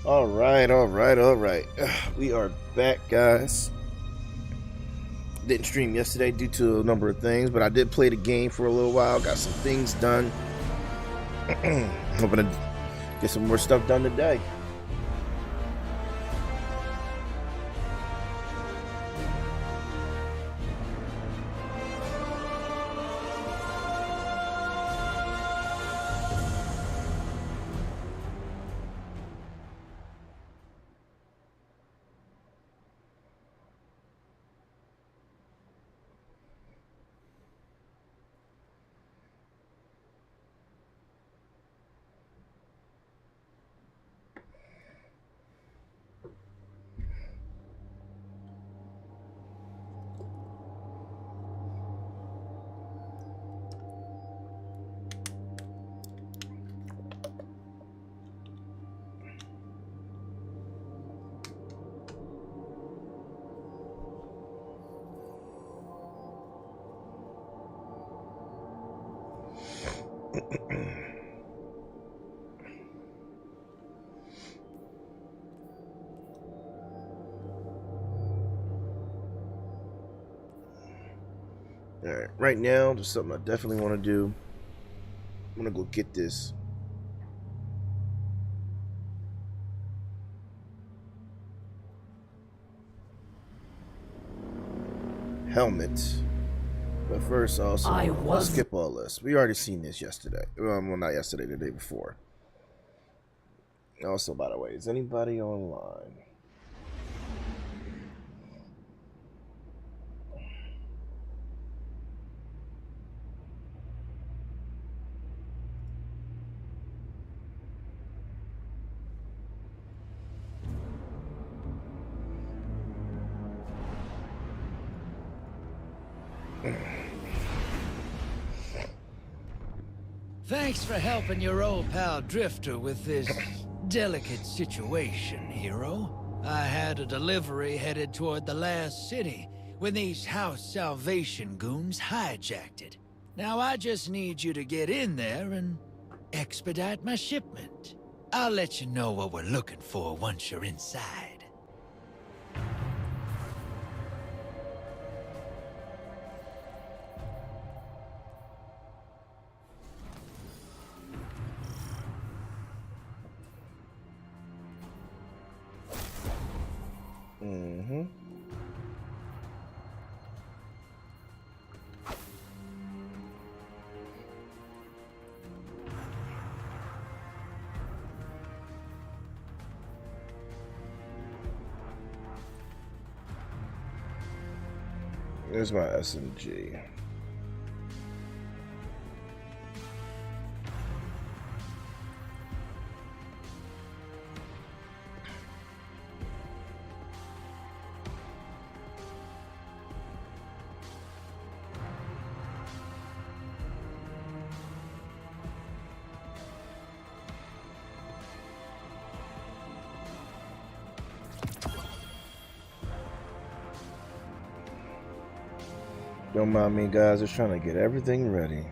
All right, all right, all right. We are back, guys. Didn't stream yesterday due to a number of things, but I did play the game for a little while. Got some things done. Hoping to get some more stuff done today. All right, right now, there's something I definitely want to do. I'm gonna go get this helmet. But first, also, I'll skip all this. We already seen this yesterday. Well, not yesterday, the day before. Also, by the way, is anybody online? Thanks for helping your old pal Drifter with this delicate situation, hero. I had a delivery headed toward the last city when these House Salvation goons hijacked it. Now I just need you to get in there and expedite my shipment. I'll let you know what we're looking for once you're inside. Mm-hmm. There's my SMG. Don't mind me, guys. Just trying to get everything ready.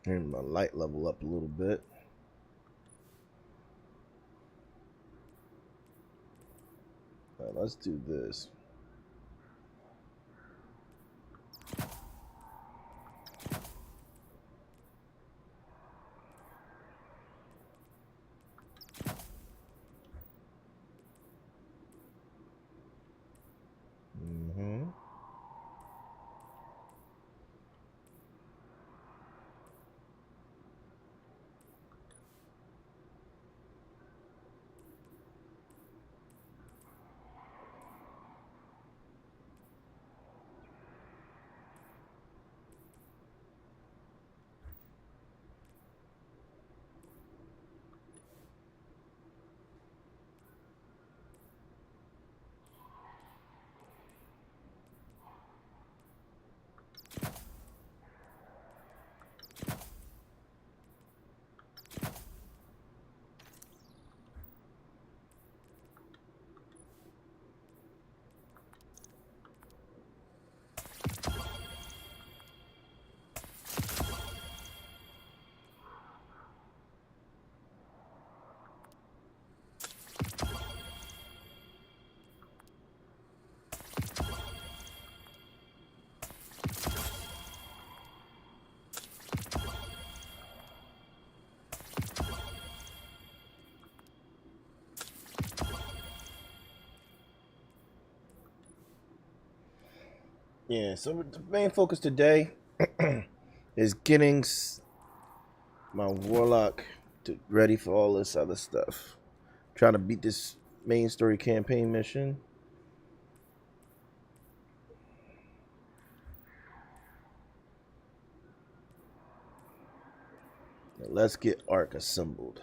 Turn my light level up a little bit. All right, let's do this. Mm-hmm. Yeah, so the main focus today is getting my warlock ready for all this other stuff. Trying to beat this main story campaign mission. Now let's get Arc assembled.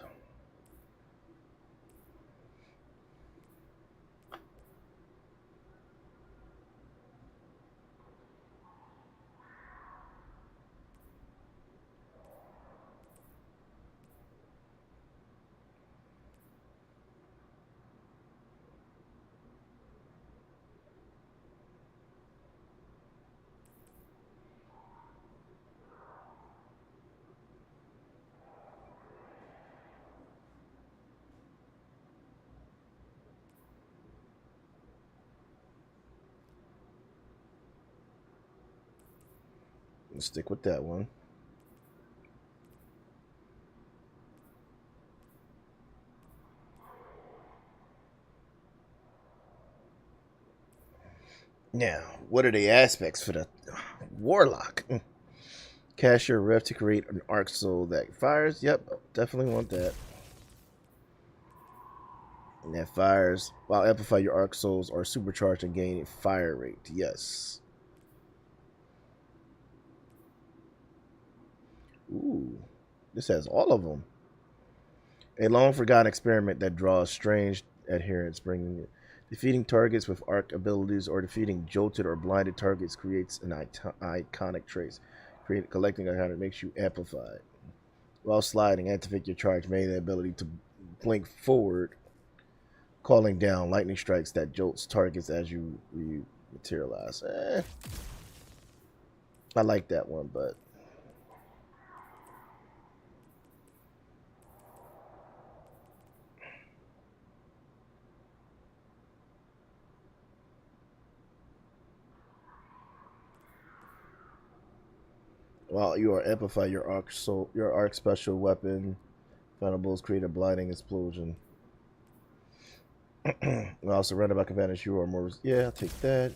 Let's stick with that one. Now, what are the aspects for the warlock? Cast your rev to create an arc soul that fires. Yep, definitely want that. And that fires while amplify your arc souls are supercharged and gain a fire rate. Yes. Ooh, this has all of them. A long forgotten experiment that draws strange adherents, bringing defeating targets with arc abilities or defeating jolted or blinded targets creates an iconic trace. Collecting a hundred makes you amplified. While sliding, activate your charge, main the ability to blink forward, calling down lightning strikes that jolts targets as you materialize. I like that one, but while you are amplify your arc special weapon, Thunderbolts create a blinding explosion. While surrounded by combatants, you are more. Yeah, I'll take that.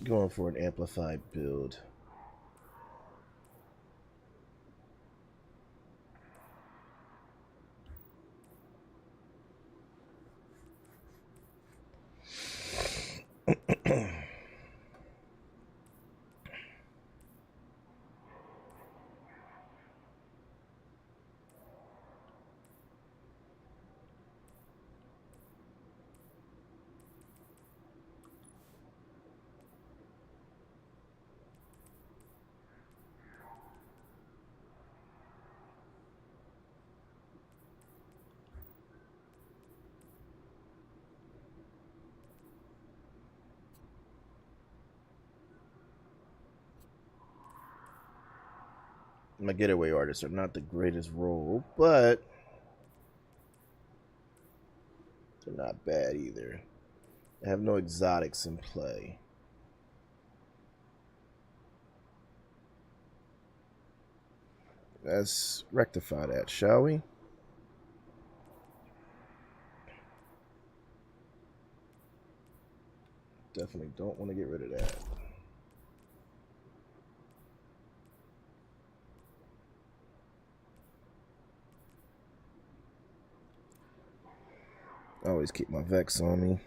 Going for an amplified build. My getaway artists are not the greatest role, but they're not bad either. I have no exotics in play. Let's rectify that, shall we? Definitely don't want to get rid of that. I always keep my Vex on me.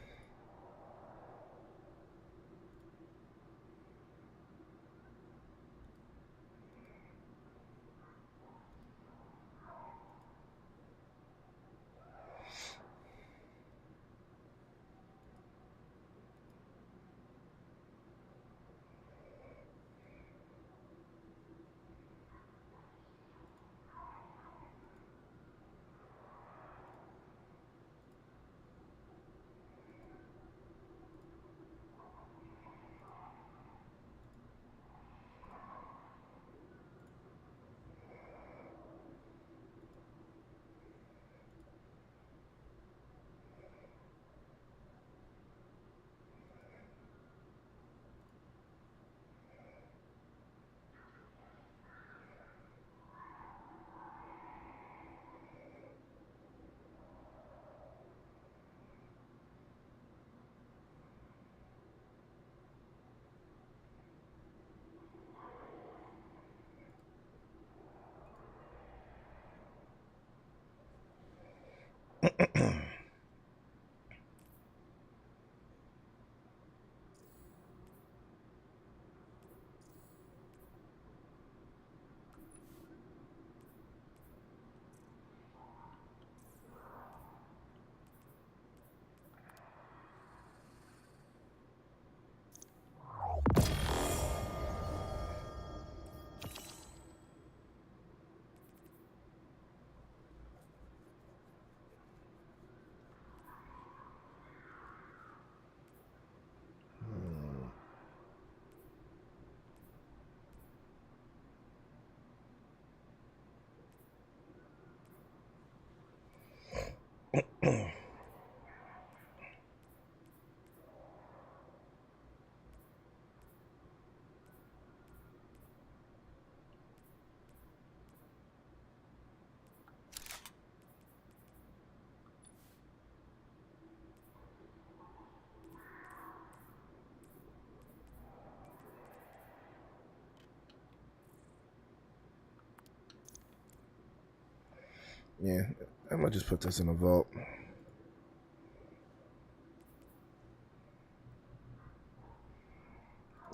Yeah, I'm gonna just put this in a vault.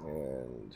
And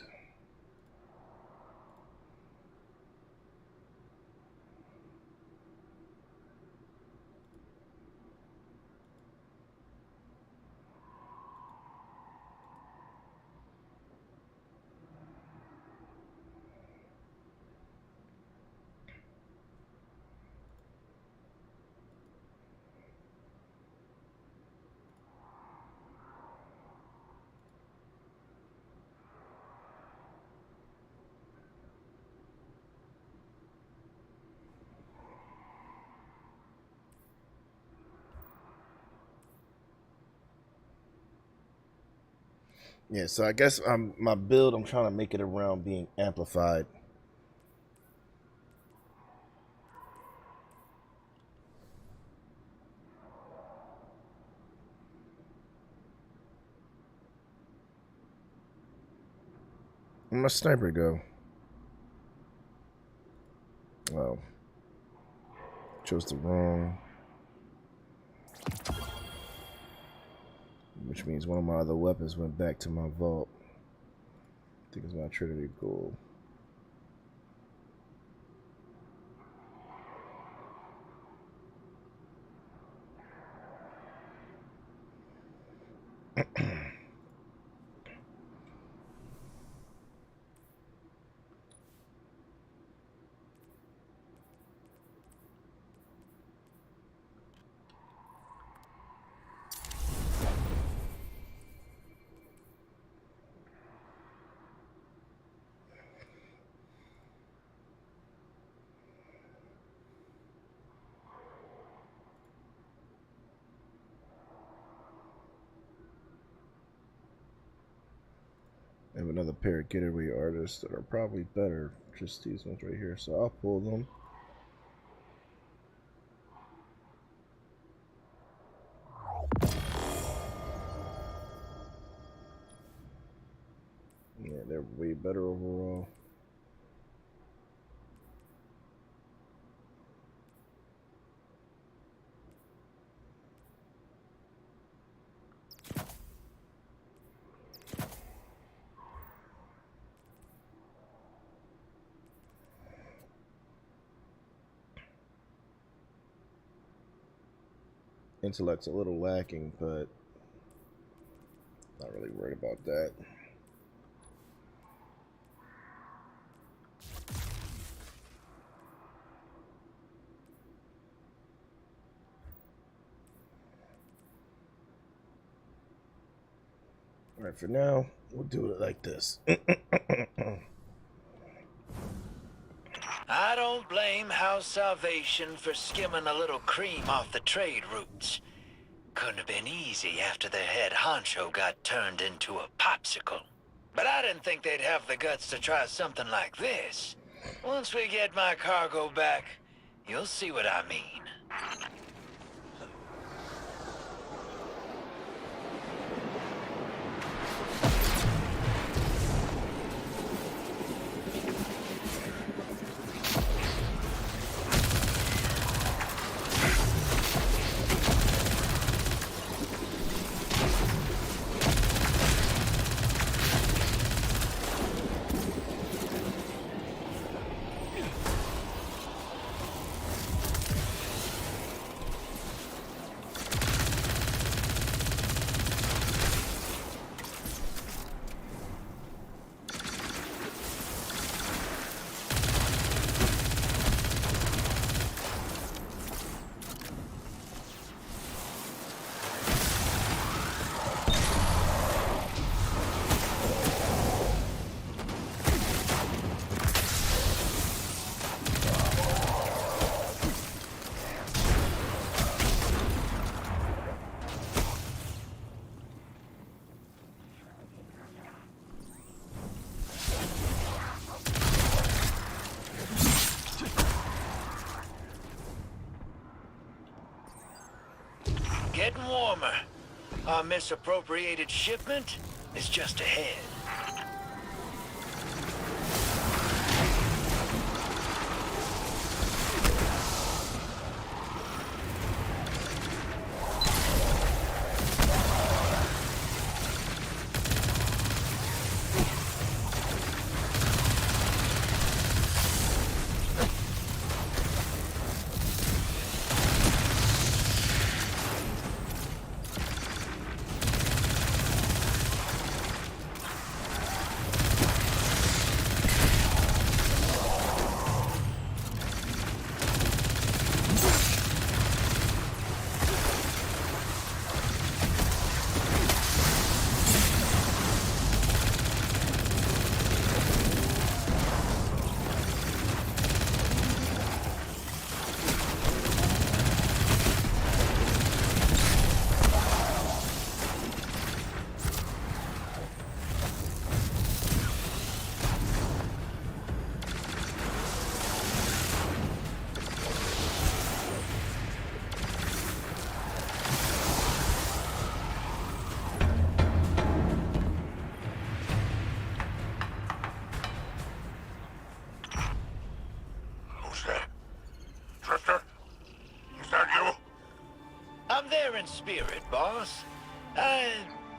yeah, so I guess my build, I'm trying to make it around being amplified. Where'd my sniper go? Oh. Chose the wrong. Which means one of my other weapons went back to my vault. I think it's my Trinity Gold. I have another pair of getaway artists that are probably better. Just these ones right here. So I'll pull them. Yeah, they're way better overall. Intellect's a little lacking, but not really worried about that. Alright, for now, we'll do it like this. I don't blame House Salvation for skimming a little cream off the trade routes. Couldn't have been easy after their head honcho got turned into a popsicle. But I didn't think they'd have the guts to try something like this. Once we get my cargo back, you'll see what I mean. Getting warmer. Our misappropriated shipment is just ahead. spirit, boss. I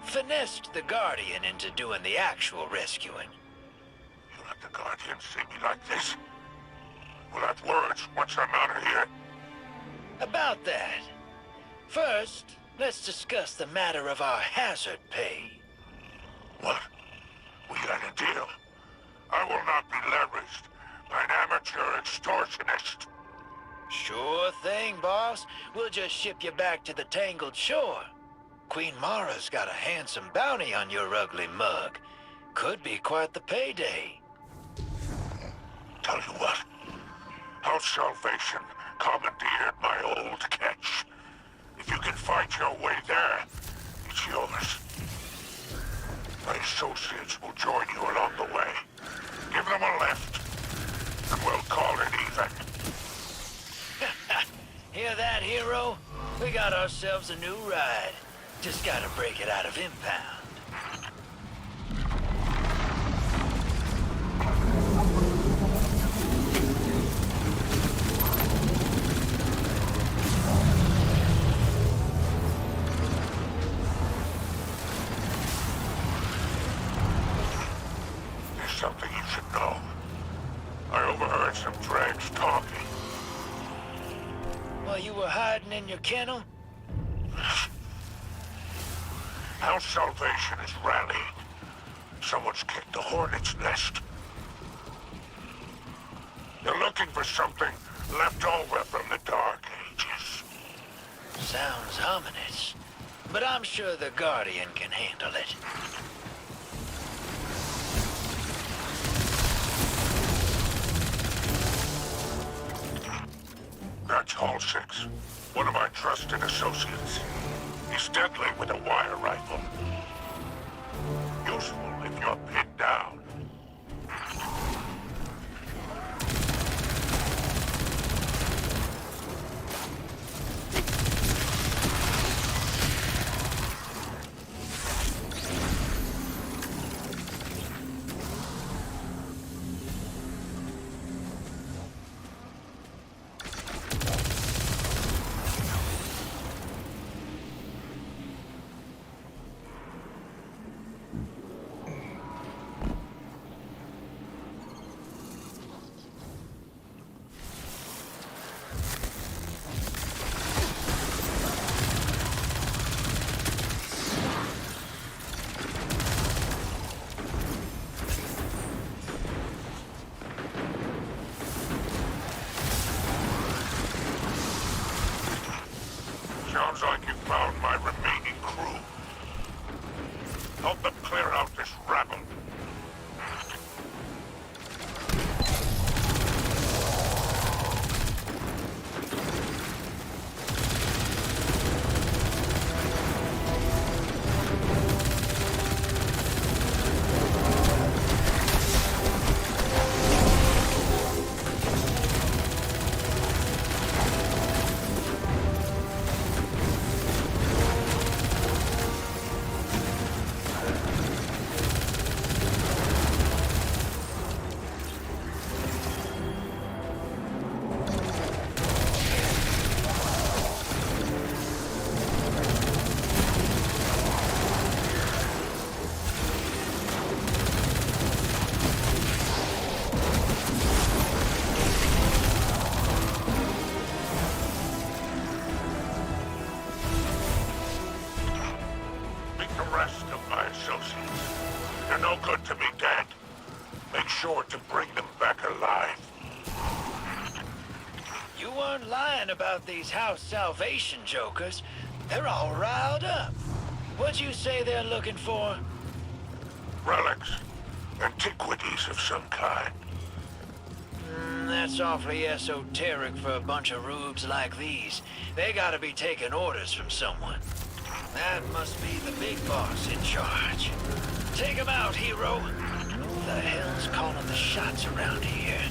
finessed the Guardian into doing the actual rescuing. You let the Guardian see me like this? We'll have words once I'm out of here. About that. First, let's discuss the matter of our hazard pay. What? We got a deal. I will not be leveraged by an amateur extortionist. Sure thing, boss. We'll just ship you back to the Tangled Shore. Queen Mara's got a handsome bounty on your ugly mug. Could be quite the payday. Tell you what. House Salvation commandeered my old catch. If you can fight your way there, it's yours. My associates will join you along the way. Give them a lift, and we'll call it even. Hear that, hero? We got ourselves a new ride. Just gotta break it out of impound. There's something you should know. I overheard some dregs talking. While you were hiding in your kennel? House Salvation is rallying. Someone's kicked the hornet's nest. They're looking for something left over from the Dark Ages. Sounds ominous. But I'm sure the Guardian can handle it. That's Hall 6. One of my trusted associates. He's deadly with a wire rifle. Useful if you're pinned down. Sounds like you found my remaining crew. Help them clear out this rabble. They're no good to me dead. Make sure to bring them back alive. You weren't lying about these House Salvation jokers. They're all riled up. What'd you say they're looking for? Relics. Antiquities of some kind. That's awfully esoteric for a bunch of rubes like these. They gotta be taking orders from someone. That must be the big boss in charge. Take him out, hero. Who the hell's calling the shots around here?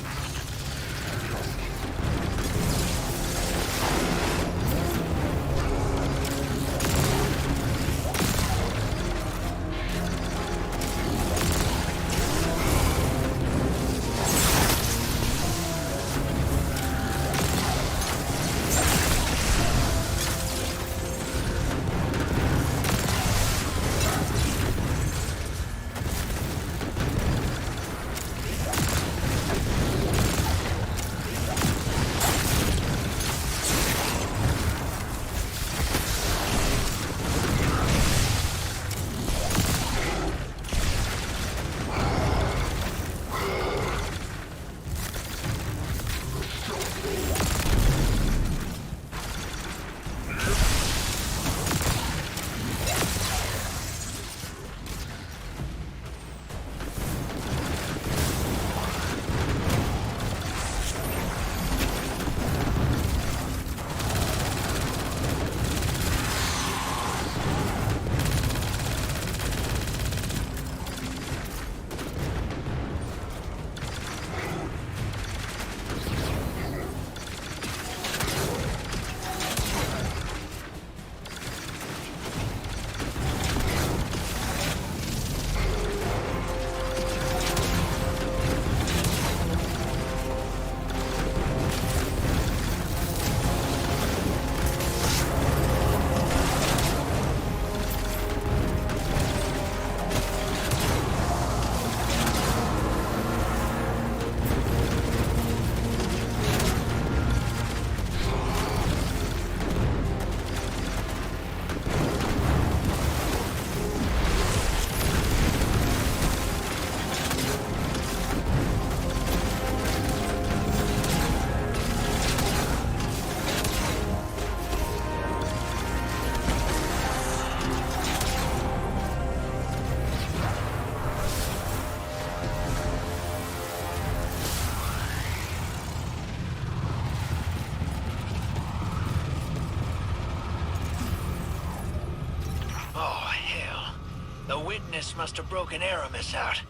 pirates must have broken Aramis out.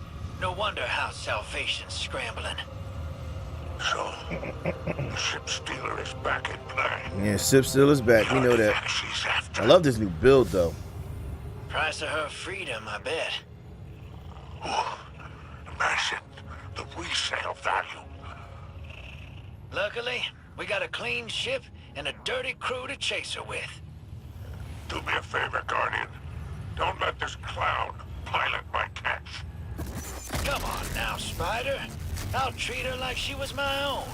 No wonder how Salvation's scrambling. So, the ship stealer is back in play. Yeah, Sip still is back. We know that. Target she's after. I love this new build, though. Price of her freedom, I bet. Ooh, imagine the resale value. Luckily, we got a clean ship and a dirty crew to chase her with. Do me a favor, Guardian. Don't let this clown pilot my catch. Come on now, Spider. I'll treat her like she was my own.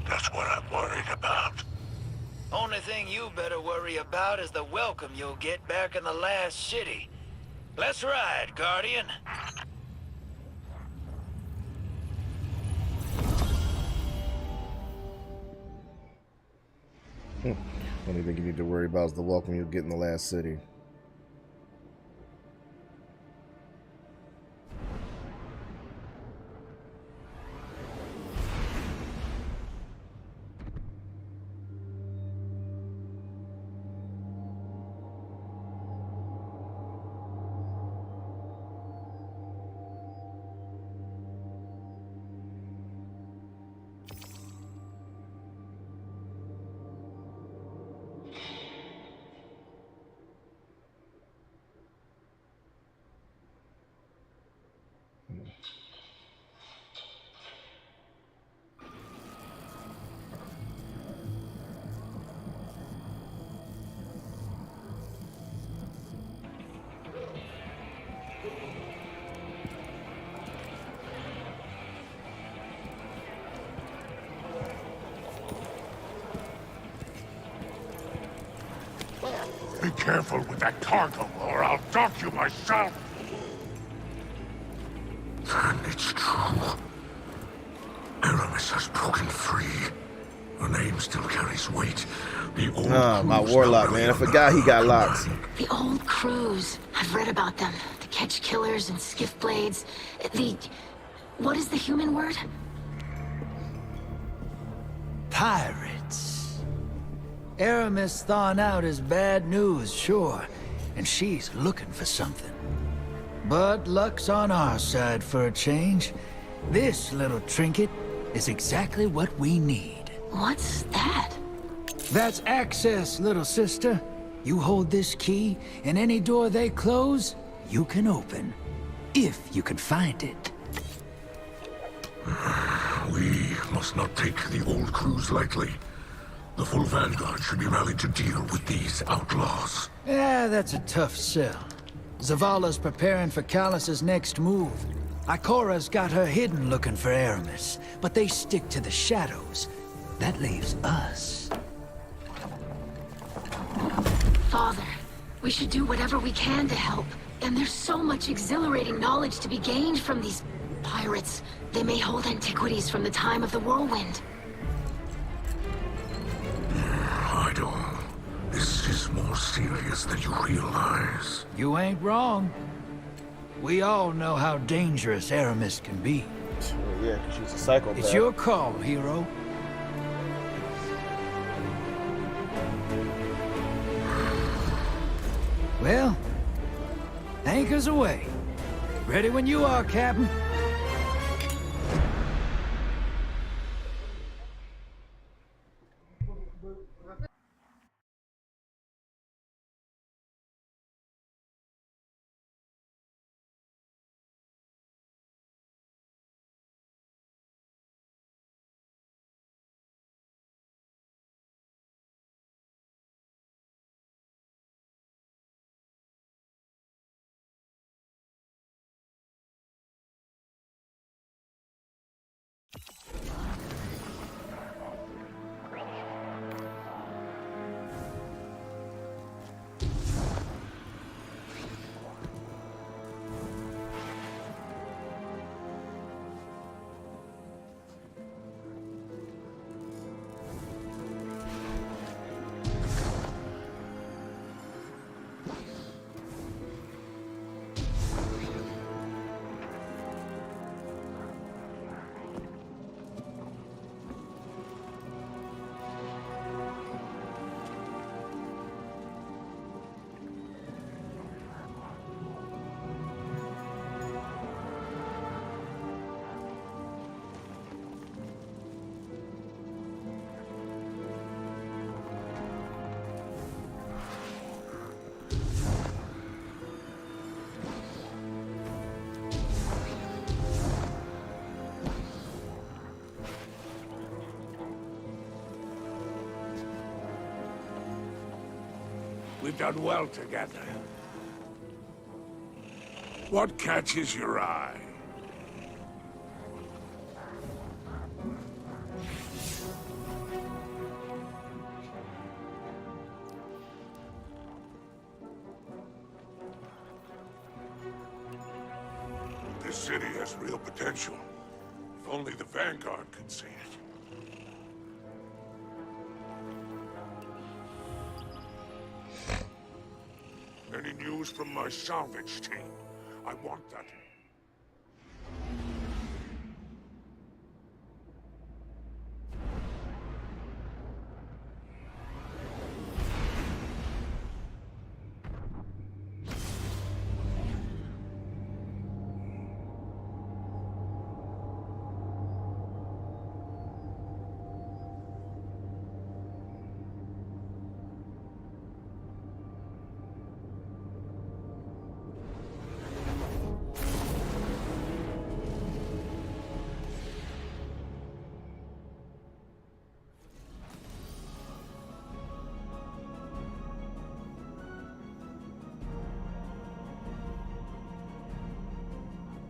That's what I'm worried about. Only thing you better worry about is the welcome you'll get back in the last city. Let's ride, Guardian. Only thing you need to worry about is the welcome you'll get in the last city. Be careful with that cargo, or I'll dock you myself. And it's true. Aramis has broken free. Her name still carries weight. The old My crews warlock, now man. I really forgot he under got our locks. command. The old crews. I've read about them. The catch killers and skiff blades. What is the human word? Pirates. Aramis thawing out is bad news, sure. And she's looking for something. But luck's on our side for a change. This little trinket is exactly what we need. What's that? That's access, little sister. You hold this key, and any door they close, you can open. If you can find it. We must not take the old crews lightly. The full vanguard should be rallied to deal with these outlaws. Yeah, that's a tough sell. Zavala's preparing for Callus's next move. Ikora's got her hidden looking for Aramis, but they stick to the shadows. That leaves us. Father, we should do whatever we can to help. And there's so much exhilarating knowledge to be gained from these pirates. They may hold antiquities from the time of the whirlwind. I don't. This is more serious than you realize. You ain't wrong. We all know how dangerous Aramis can be. Yeah, because she's a psychopath. It's your call, hero. Well, anchors away. Ready when you are, Captain. We've done well together. What catches your eye? This city has real potential. If only the Vanguard could see it. Any news from my salvage team? I want that.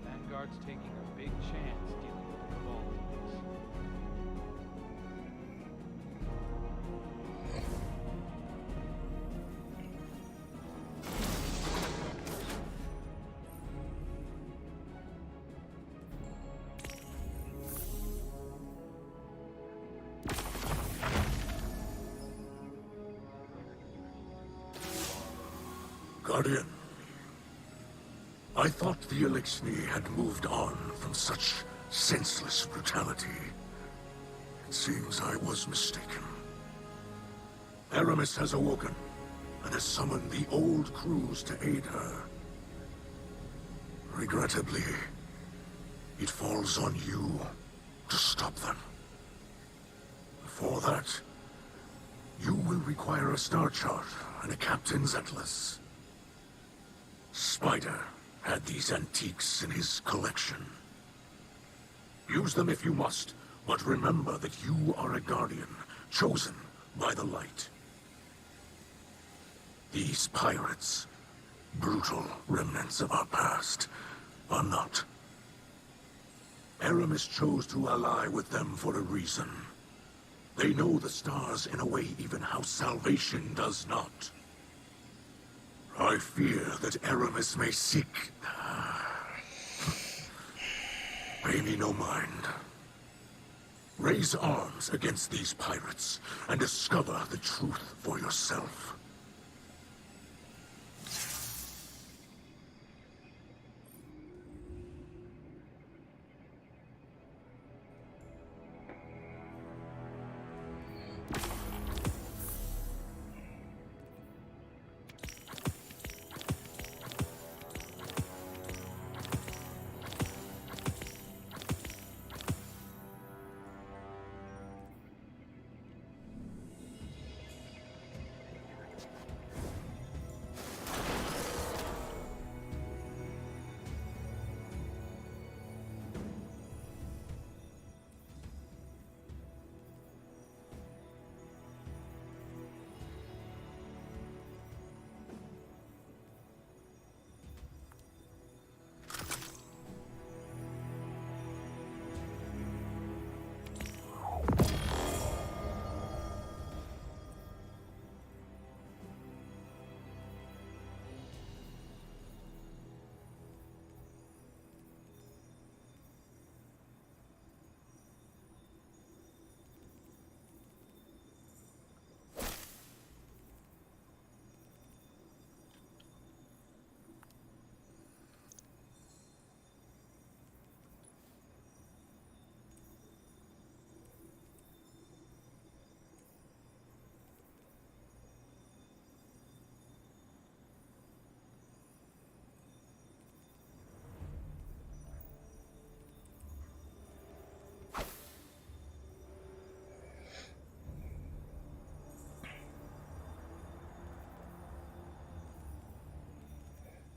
Vanguard's taking a big chance dealing with the Revolvers. Guardian, I thought the Elixni had moved on from such senseless brutality. It seems I was mistaken. Aramis has awoken, and has summoned the old crews to aid her. Regrettably, it falls on you to stop them. For that, you will require a star chart and a captain's atlas. Spider had these antiques in his collection. Use them if you must, but remember that you are a guardian, chosen by the light. These pirates, brutal remnants of our past, are not. Aramis chose to ally with them for a reason. They know the stars in a way even House Salvation does not. I fear that Aramis may seek... Pay me no mind. Raise arms against these pirates, and discover the truth for yourself.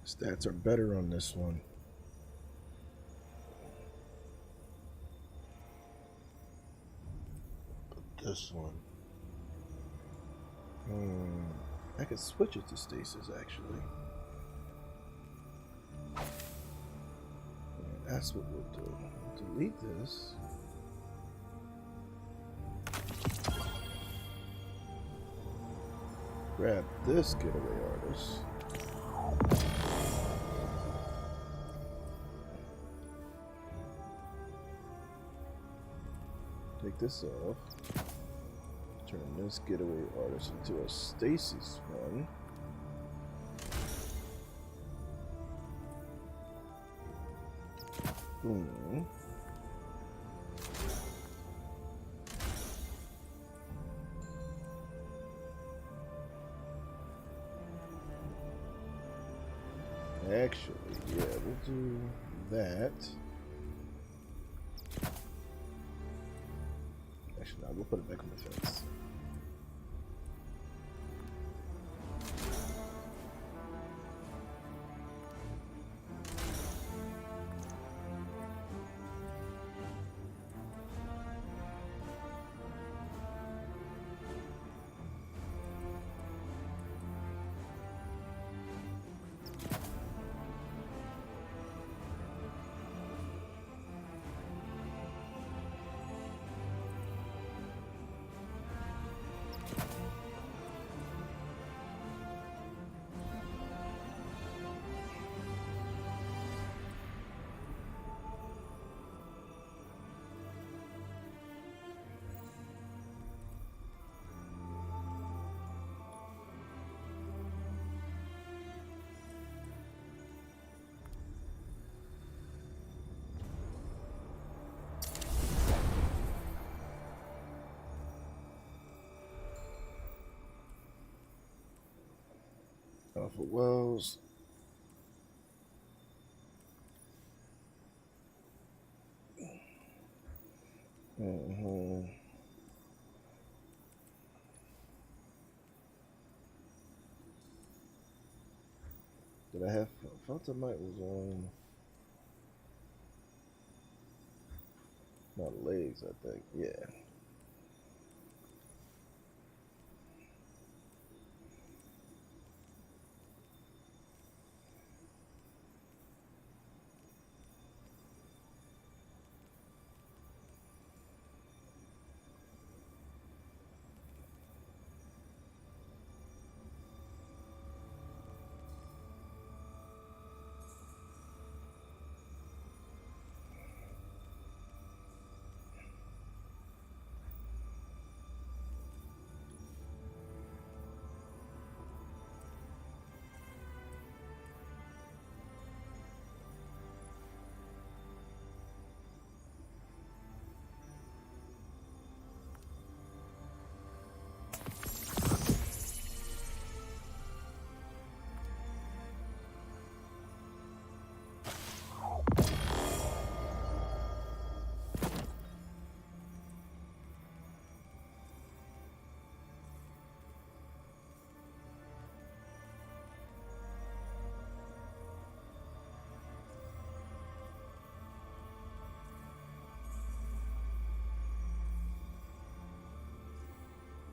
Stats are better on this one. But this one. I could switch it to stasis actually. And that's what we'll do. Delete this. Grab this getaway artist. Take this off. Turn this getaway artist into a stasis one. Boom. Actually, yeah, we'll do that. Actually, no, we'll put it back on the fence. Alpha Wells. Did I have Fantomite was on my legs, I think. Yeah.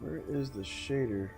Where is the shader?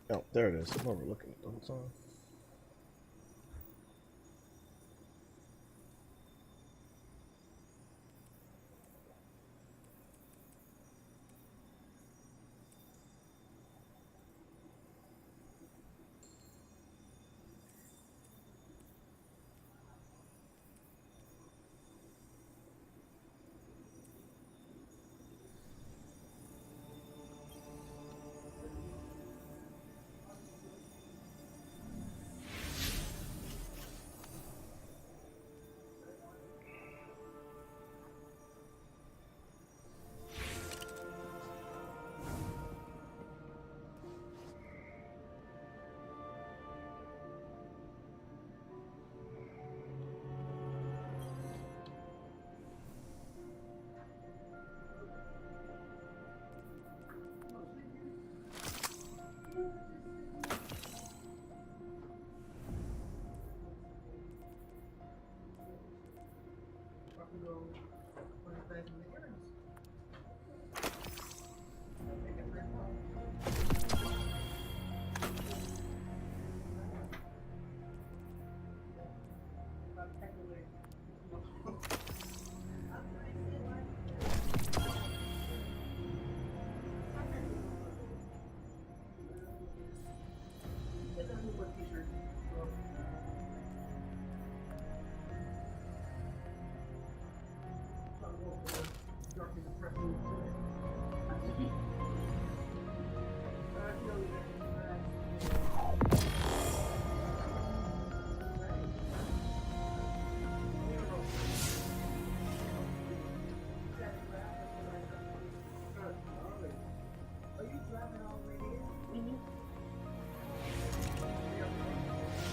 Oh, there it is. I'm overlooking it the whole time.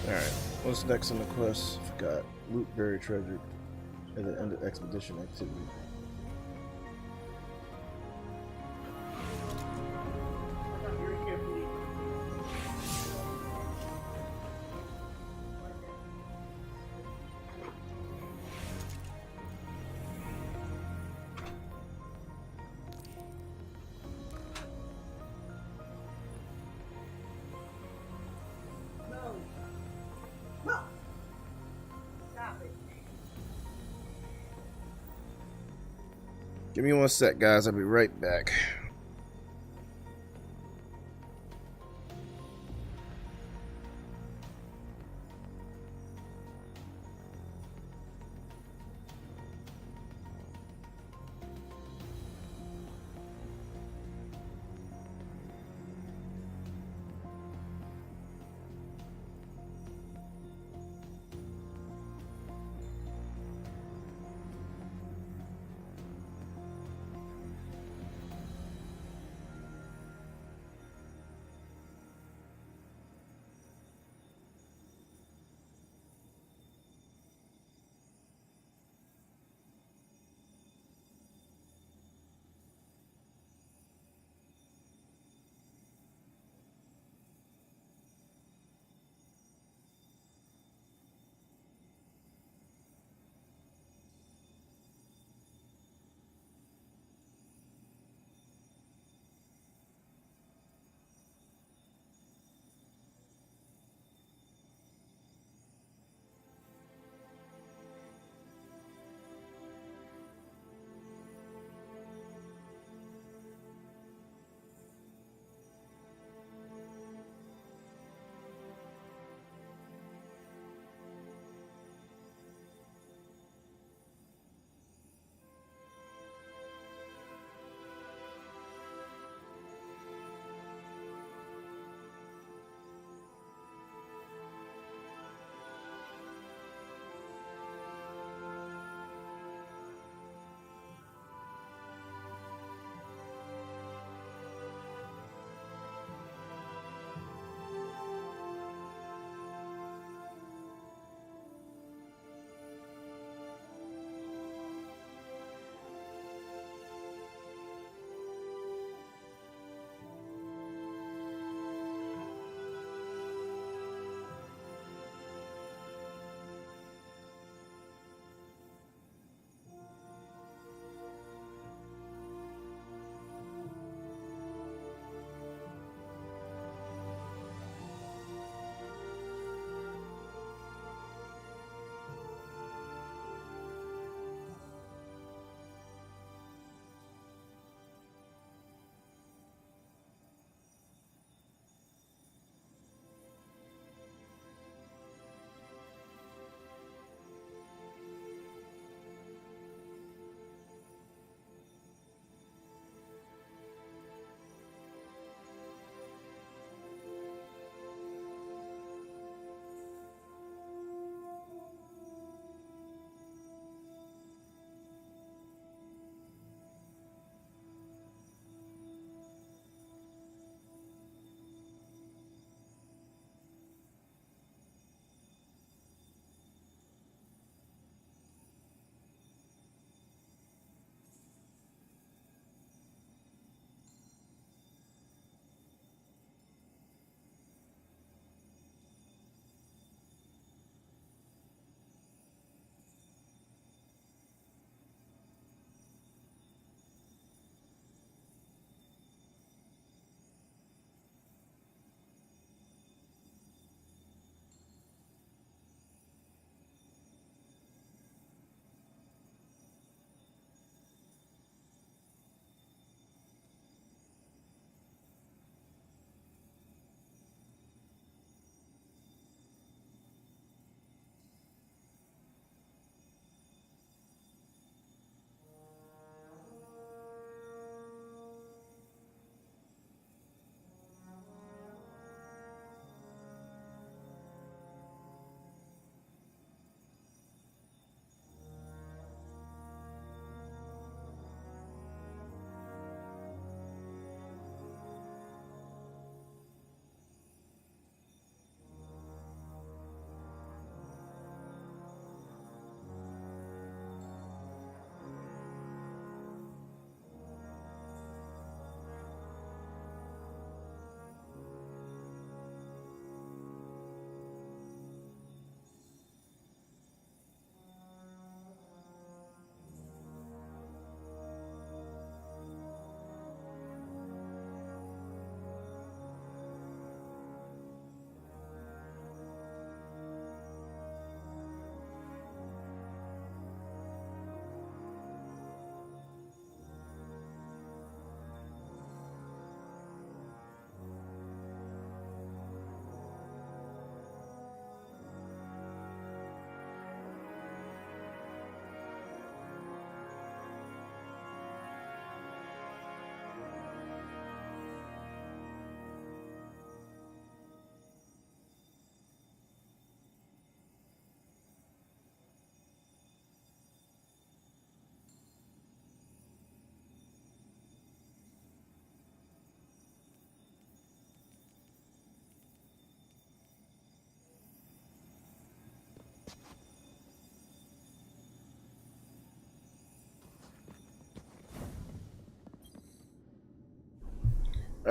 Alright, what's next on the quest? Forgot. Loot buried treasure at the end of expedition activity. Give me one sec, guys. I'll be right back.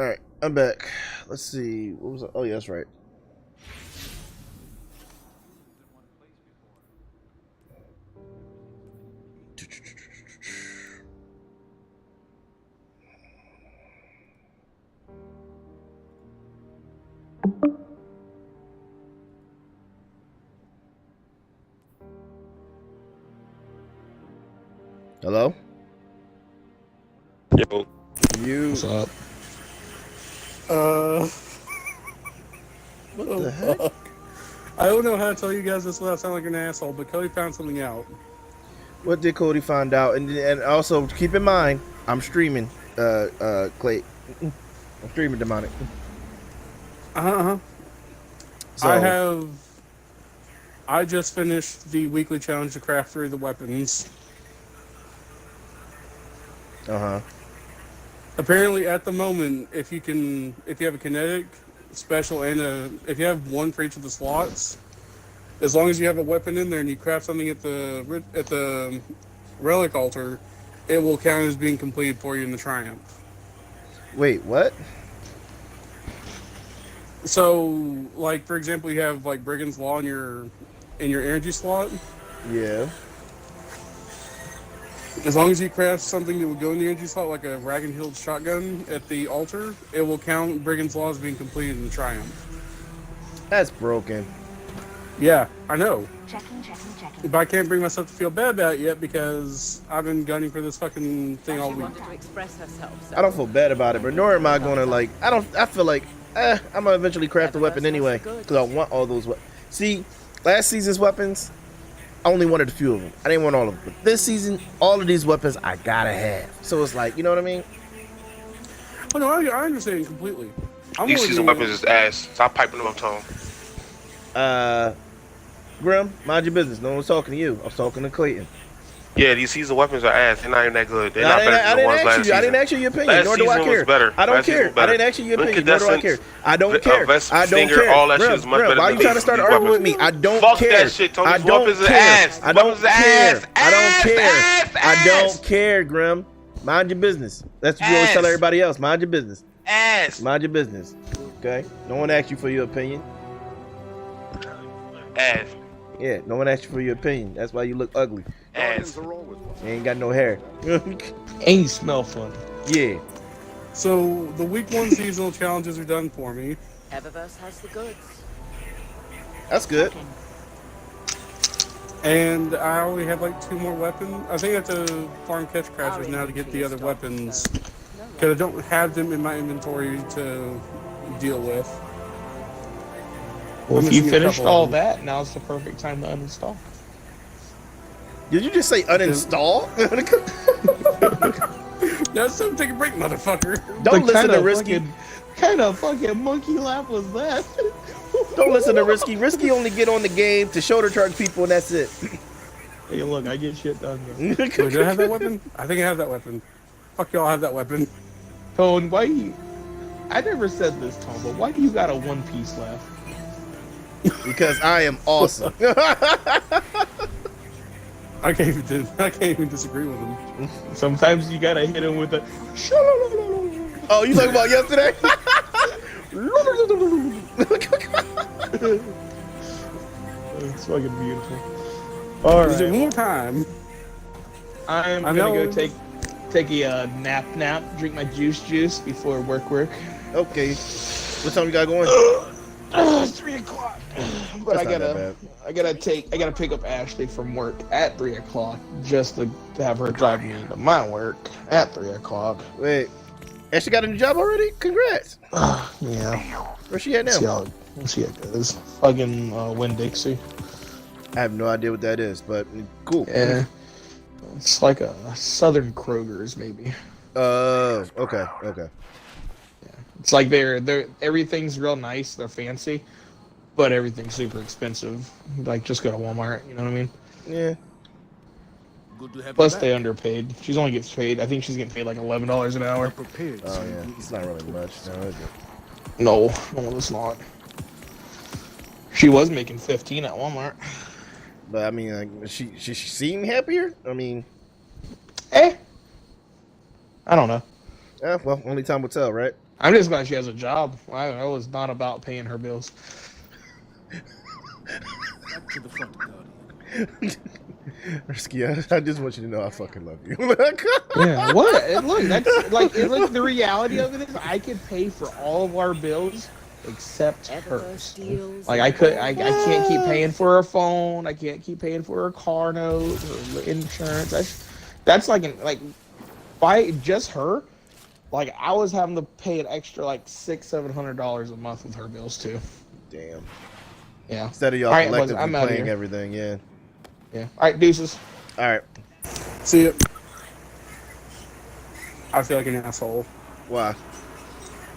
All right, I'm back. Let's see. What was? Oh, yeah, that's right. Hello? Yo, You. What's up? What the heck? I don't know how to tell you guys this without sounding like an asshole, but Cody found something out. What did Cody find out? And also keep in mind, I'm streaming. Clay. I'm streaming demonic. Uh-huh. So, I just finished the weekly challenge to craft 3 of the weapons. Apparently, at the moment, if you have a kinetic, special, and if you have one for each of the slots, as long as you have a weapon in there and you craft something at the relic altar, it will count as being completed for you in the triumph. wait, what? So, like for example, you have like Brigand's Law in your energy slot. Yeah. As long as you craft something that would go in the energy slot, like a Ragnhild shotgun at the altar, it will count Brigand's Law as being completed in the triumph. That's broken. Yeah, I know. Checking. But I can't bring myself to feel bad about it yet because I've been gunning for this fucking thing all week. To express herself, so. I don't feel bad about it, but nor am I gonna like. I feel like I'm gonna eventually craft a weapon anyway because I want all those. See, last season's weapons, I only wanted a few of them. I didn't want all of them. But this season, all of these weapons I gotta have. So it's like, you know what I mean? Oh no, I understand completely. these season weapons is ass. Stop piping them up, Tom. Grim, mind your business. No one's talking to you. I was talking to Clayton. Yeah, these season weapons are ass. They're not even that good. They're not better than the ones last season. I didn't ask you your opinion, Last nor do I season was care. better. I don't Last season care. was better. I didn't ask you your opinion, nor do I care. I don't care. Vest I don't Stinger, care. all that shit is much better why are than you trying to these start arguing with weapons. me? I don't Fuck care. that shit, Tony. I These don't weapons is care. ass. I don't Weapons is care. ass. I don't care. Ass. I don't care, Grim. Mind your business. That's what you always tell everybody else. Mind your business. Ass. Mind your business. Okay? No one asked you for your opinion. Ass. Yeah, no one asked you for your opinion. That's why you look ugly. Ass. You ain't got no hair. And you smell fun. Yeah. So the week 1 seasonal challenges are done for me. Eververse has the goods. That's good. And I only have like 2 more weapons. I think I have to farm catch crashers now to get the other weapons. Because I don't have them in my inventory to deal with. Well, I'm if you missing a finished couple all of them. that, now's the perfect time to uninstall. Did you just say uninstall? No, so take a break, motherfucker. Don't listen to Risky. What kind of fucking monkey laugh was that? Don't listen to Risky. Risky only get on the game to shoulder charge people, and that's it. Hey, look, I get shit done. Wait, do I have that weapon? I think I have that weapon. Fuck y'all, I have that weapon. Tone, why you... I never said this, Tone, but why do you got a One Piece laugh? Because I am awesome. I can't even disagree with him. Sometimes you gotta hit him with a... Oh, you talking about yesterday? It's fucking beautiful. All Just do it right, one more time. I'm I gonna know. go take a nap, drink my juice before work. Okay. What time you got going? 3 o'clock. But That's not that bad. I gotta pick up Ashley from work at 3 o'clock just to have her drive me to my work at 3 o'clock. Wait. Ashley got a new job already? Congrats. Yeah. Where's she at See now? how it goes. Fucking Winn-Dixie. I have no idea what that is, but cool. Yeah. It's like a Southern Kroger's maybe. Okay. It's like they're everything's real nice, they're fancy, but everything's super expensive. Like just go to Walmart, you know what I mean? Yeah. Good to have Plus you they underpaid. She's only gets paid. I think she's getting paid like $11 an hour. prepared. Oh yeah. It's not really much, no, is it? No, it's not. She was making 15 at Walmart. But I mean, like, she seemed happier. I mean, I don't know. well, only time will tell, right? I'm just glad she has a job. I was not about paying her bills. Back to the front, Guardian. Risky, I just want you to know I fucking love you. Yeah, what? Look, that's like the reality of it is I could pay for all of our bills except hers. Like I can't keep paying for her phone. I can't keep paying for her car note, her insurance. That's like by just her. Like I was having to pay an extra like $600-700 a month with her bills too. Damn. Yeah. Instead of y'all All right, collectively I'm out playing here. everything, yeah. Yeah. All right, deuces. All right. See ya. I feel like an asshole. Why?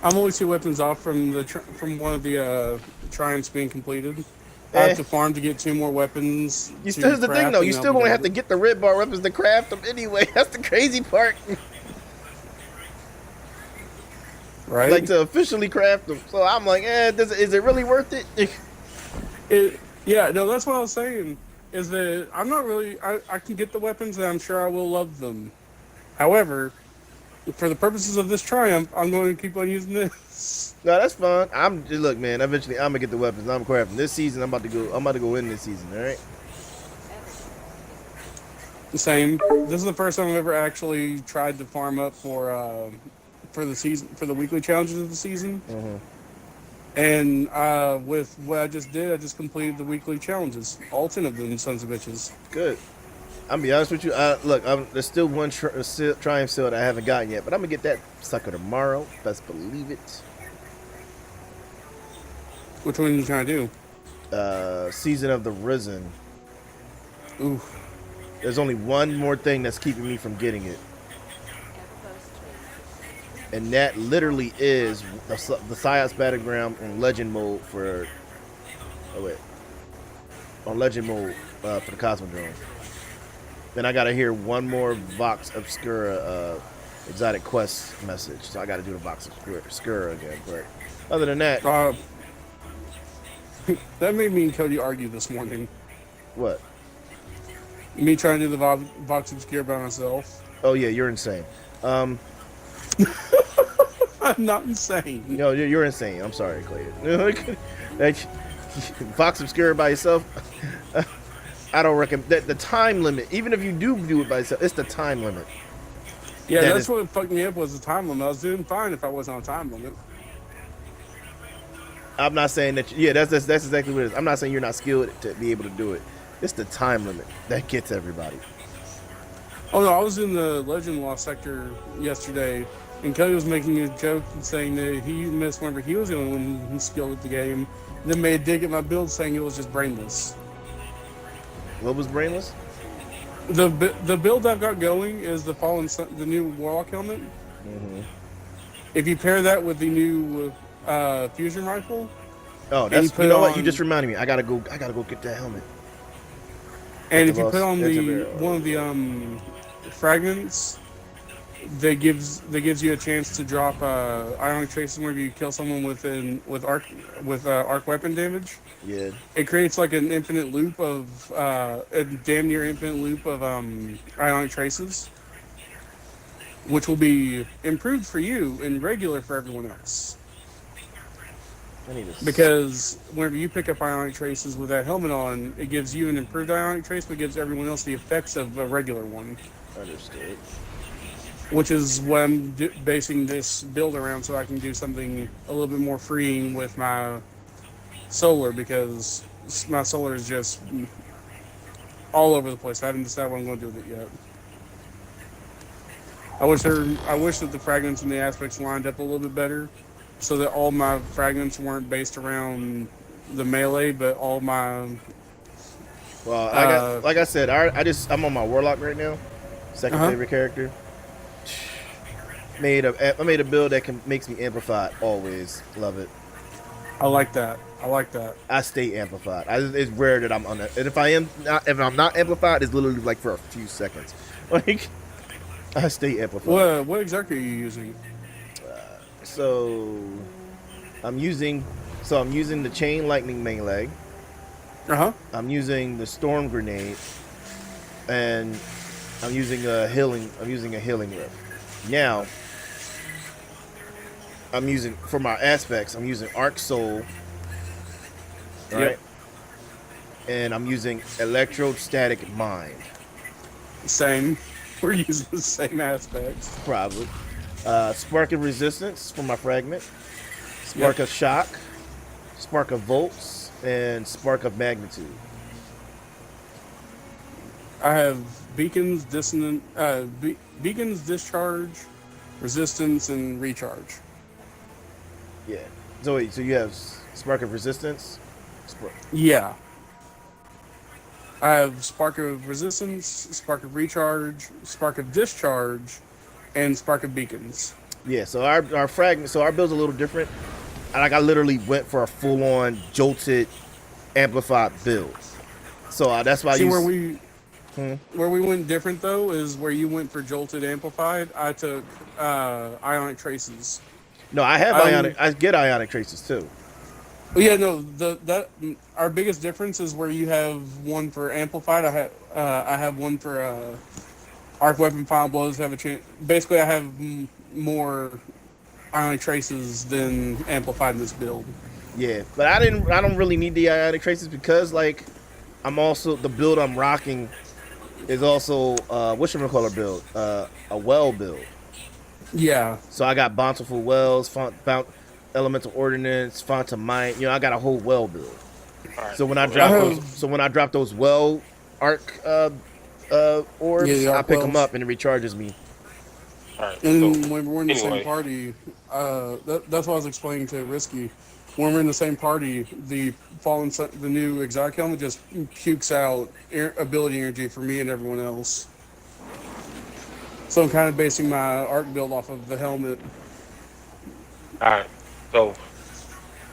I'm only 2 weapons off from from one of the triumphs being completed. I have to farm to get 2 more weapons. Here's the thing, though. You still gonna have to get the red bar weapons to craft them anyway. That's the crazy part. Right? Like to officially craft them. So I'm like, is it really worth it? Yeah, no, that's what I was saying. Is that I'm not really. I can get the weapons, and I'm sure I will love them. However, for the purposes of this triumph, I'm going to keep on using this. No, that's fine. Look, man. Eventually, I'm gonna get the weapons. I'm crafting this season. I'm about to go in this season. All right. Same. This is the first time I've ever actually tried to farm up for the season, for the weekly challenges of the season. Mm-hmm. And with what I just did, I just completed the weekly challenges, all 10 of them, sons of bitches. Good. I'm gonna be honest with you. Look, there's still one triumph seal that I haven't gotten yet, but I'm gonna get that sucker tomorrow. Best believe it. Which one are you trying to do? Season of the Risen. Ooh. There's only one more thing that's keeping me from getting it. And that literally is the Psyops Battleground on Legend mode for... Oh, wait. On Legend mode for the Cosmodrome. Then I gotta hear one more Vox Obscura exotic quest message. So I gotta do the Vox Obscura again. But other than that... that made me and Cody argue this morning. What? Me trying to do the Vox Obscura by myself. Oh, yeah, you're insane. I'm not insane. No, you're insane. I'm sorry, Clayton. Vox Obscura by yourself, I don't recommend that. The time limit, even if you do it by yourself, it's the time limit. Yeah, that's what fucked me up, was the time limit. I was doing fine if I wasn't on time limit. I'm not saying that. Yeah, that's exactly what it is. I'm not saying you're not skilled to be able to do it. It's the time limit that gets everybody. Oh no, I was in the Legend Lost sector yesterday, and Cody was making a joke and saying that he missed whenever he was the only one who's skilled at the game. Then made a dig at my build saying it was just brainless. What was brainless? The build I've got going is the the new Warlock helmet. Mm-hmm. If you pair that with the new fusion rifle. Oh, that's you know what? You just reminded me. I gotta go get that helmet. And if you put on one of the fragments, that gives you a chance to drop ionic traces whenever you kill someone with arc weapon damage. Yeah. It creates like an infinite loop of a damn near infinite loop of ionic traces, which will be improved for you and regular for everyone else. Because whenever you pick up ionic traces with that helmet on, it gives you an improved ionic trace, but gives everyone else the effects of a regular one. Understood. Which is what I'm basing this build around, so I can do something a little bit more freeing with my solar, because my solar is just all over the place. I haven't decided what I'm going to do with it yet. I wish that the fragments and the aspects lined up a little bit better, so that all my fragments weren't based around the melee, but all my... Well, like I said, I'm on my Warlock right now. Second favorite character. I made a build that makes me amplified always. Love it. I like that. I stay amplified. It's rare that I'm on it. And if I'm not amplified, it's literally like for a few seconds. Like, I stay amplified. What exactly are you using? So I'm using the chain lightning melee. I'm using the storm grenade, and I'm using a healing rift. Now, I'm using for my aspects. I'm using Arc Soul, right? Yep. And I'm using Electrostatic Mind. Same. We're using the same aspects. Probably. Spark of Resistance for my fragment. Spark of Shock. Spark of Volts. And Spark of Magnitude. I have beacons, beacons, discharge, resistance, and recharge. Yeah. So wait, so you have Spark of Resistance? Yeah. I have Spark of Resistance, Spark of Recharge, Spark of Discharge, and Spark of Beacons. Yeah, so our fragment, so our build's a little different. Like I literally went for a full-on jolted, amplified build. So that's why where we went different though is where you went for jolted amplified. I took ionic traces. No, I have ionic. I get ionic traces too. Yeah, no. Our biggest difference is where you have one for amplified. I have one for arc weapon final blows. Have a chance. Basically, I have more ionic traces than amplified in this build. Yeah, but I don't really need the ionic traces because like I'm also the build I'm rocking is also whatchamacallit build, a well build. Yeah. So I got bountiful wells, elemental ordinance, font of might. You know, I got a whole well build. Right. So when I drop those well arc orbs, I pick them up and it recharges me. Right, and when we're in the same party, that's what I was explaining to Risky. When we're in the same party, the new exotic helmet just pukes out ability energy for me and everyone else. So I'm kind of basing my arc build off of the helmet. Alright, so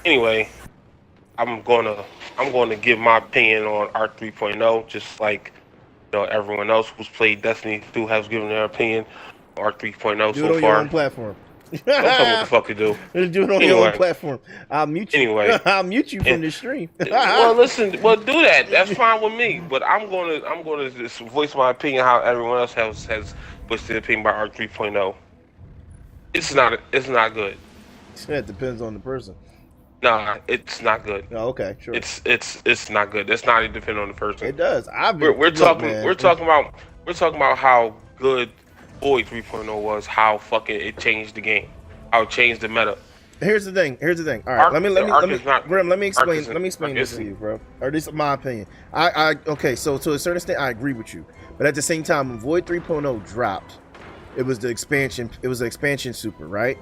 anyway, I'm going to give my opinion on Arc 3.0, just like everyone else who's played Destiny 2 has given their opinion on Arc 3.0 so far. Do it on your own platform. Don't tell me what the fuck to do. Do it on your own platform. I'll mute you. I'll mute you from the stream. Well, listen. Well, do that. That's fine with me. But I'm going to just voice my opinion how everyone else has voiced their opinion about Arc 3.0. It's not good. It depends on the person. Nah, it's not good. Oh, okay, sure. It's not good. It's not even depending on the person. It does. We're talking about how good Void 3.0 was, how fucking it changed the game, how it changed the meta. Here's the thing. All right, let me explain this to you, bro. Or this is my opinion. Okay, so to a certain extent, I agree with you, but at the same time, when Void 3.0 dropped, it was the expansion. It was the expansion super, right?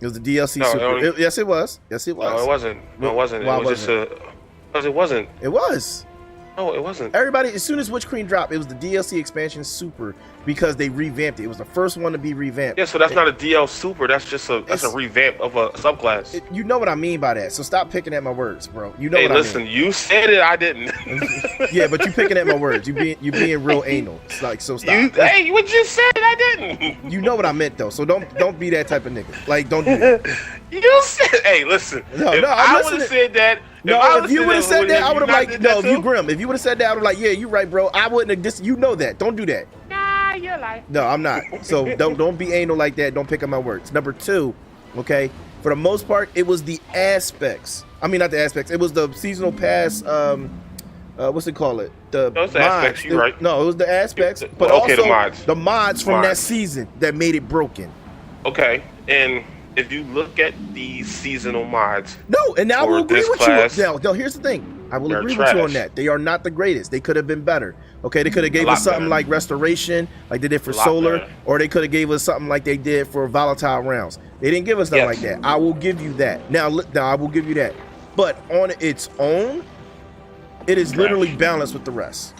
It was the DLC super. Yes, it was. Yes, it was. No, it wasn't. No, it wasn't. Why it was wasn't just because it wasn't. It was. No, it wasn't. Everybody, as soon as Witch Queen dropped, it was the DLC expansion super because they revamped it. It was the first one to be revamped. Yeah, so that's not a DL super. That's just a revamp of a subclass. You know what I mean by that. So stop picking at my words, bro. You know what listen, I mean. You said it. I didn't. Yeah, but you picking at my words. You being real anal. It's like, so stop. Hey, what you said? I didn't. You know what I meant though. So don't be that type of nigga. Like, don't do that. You said. Hey, listen. I would have said that. No, if you would have said that, I would have like, no, if you grim. If you would have said that, I would have like, yeah, you right, bro. I wouldn't have you know that. Don't do that. Nah, you're like. No, I'm not. So don't be anal like that. Don't pick up my words. Number 2, okay? For the most part, it was the aspects. I mean, not the aspects. It was the seasonal pass, what's it called? The mods. Aspects, you're right. No, it was the aspects, but also the mods from that season that made it broken. Okay, and if you look at these seasonal mods, no, and I will agree with class, you. No, here's the thing. I will agree with you on that. They are not the greatest. They could have been better. Okay, they could have gave us something like restoration, like they did for solar, or they could have gave us something like they did for volatile rounds. They didn't give us nothing like that. I will give you that. Now I will give you that. But on its own, it is literally balanced with the rest.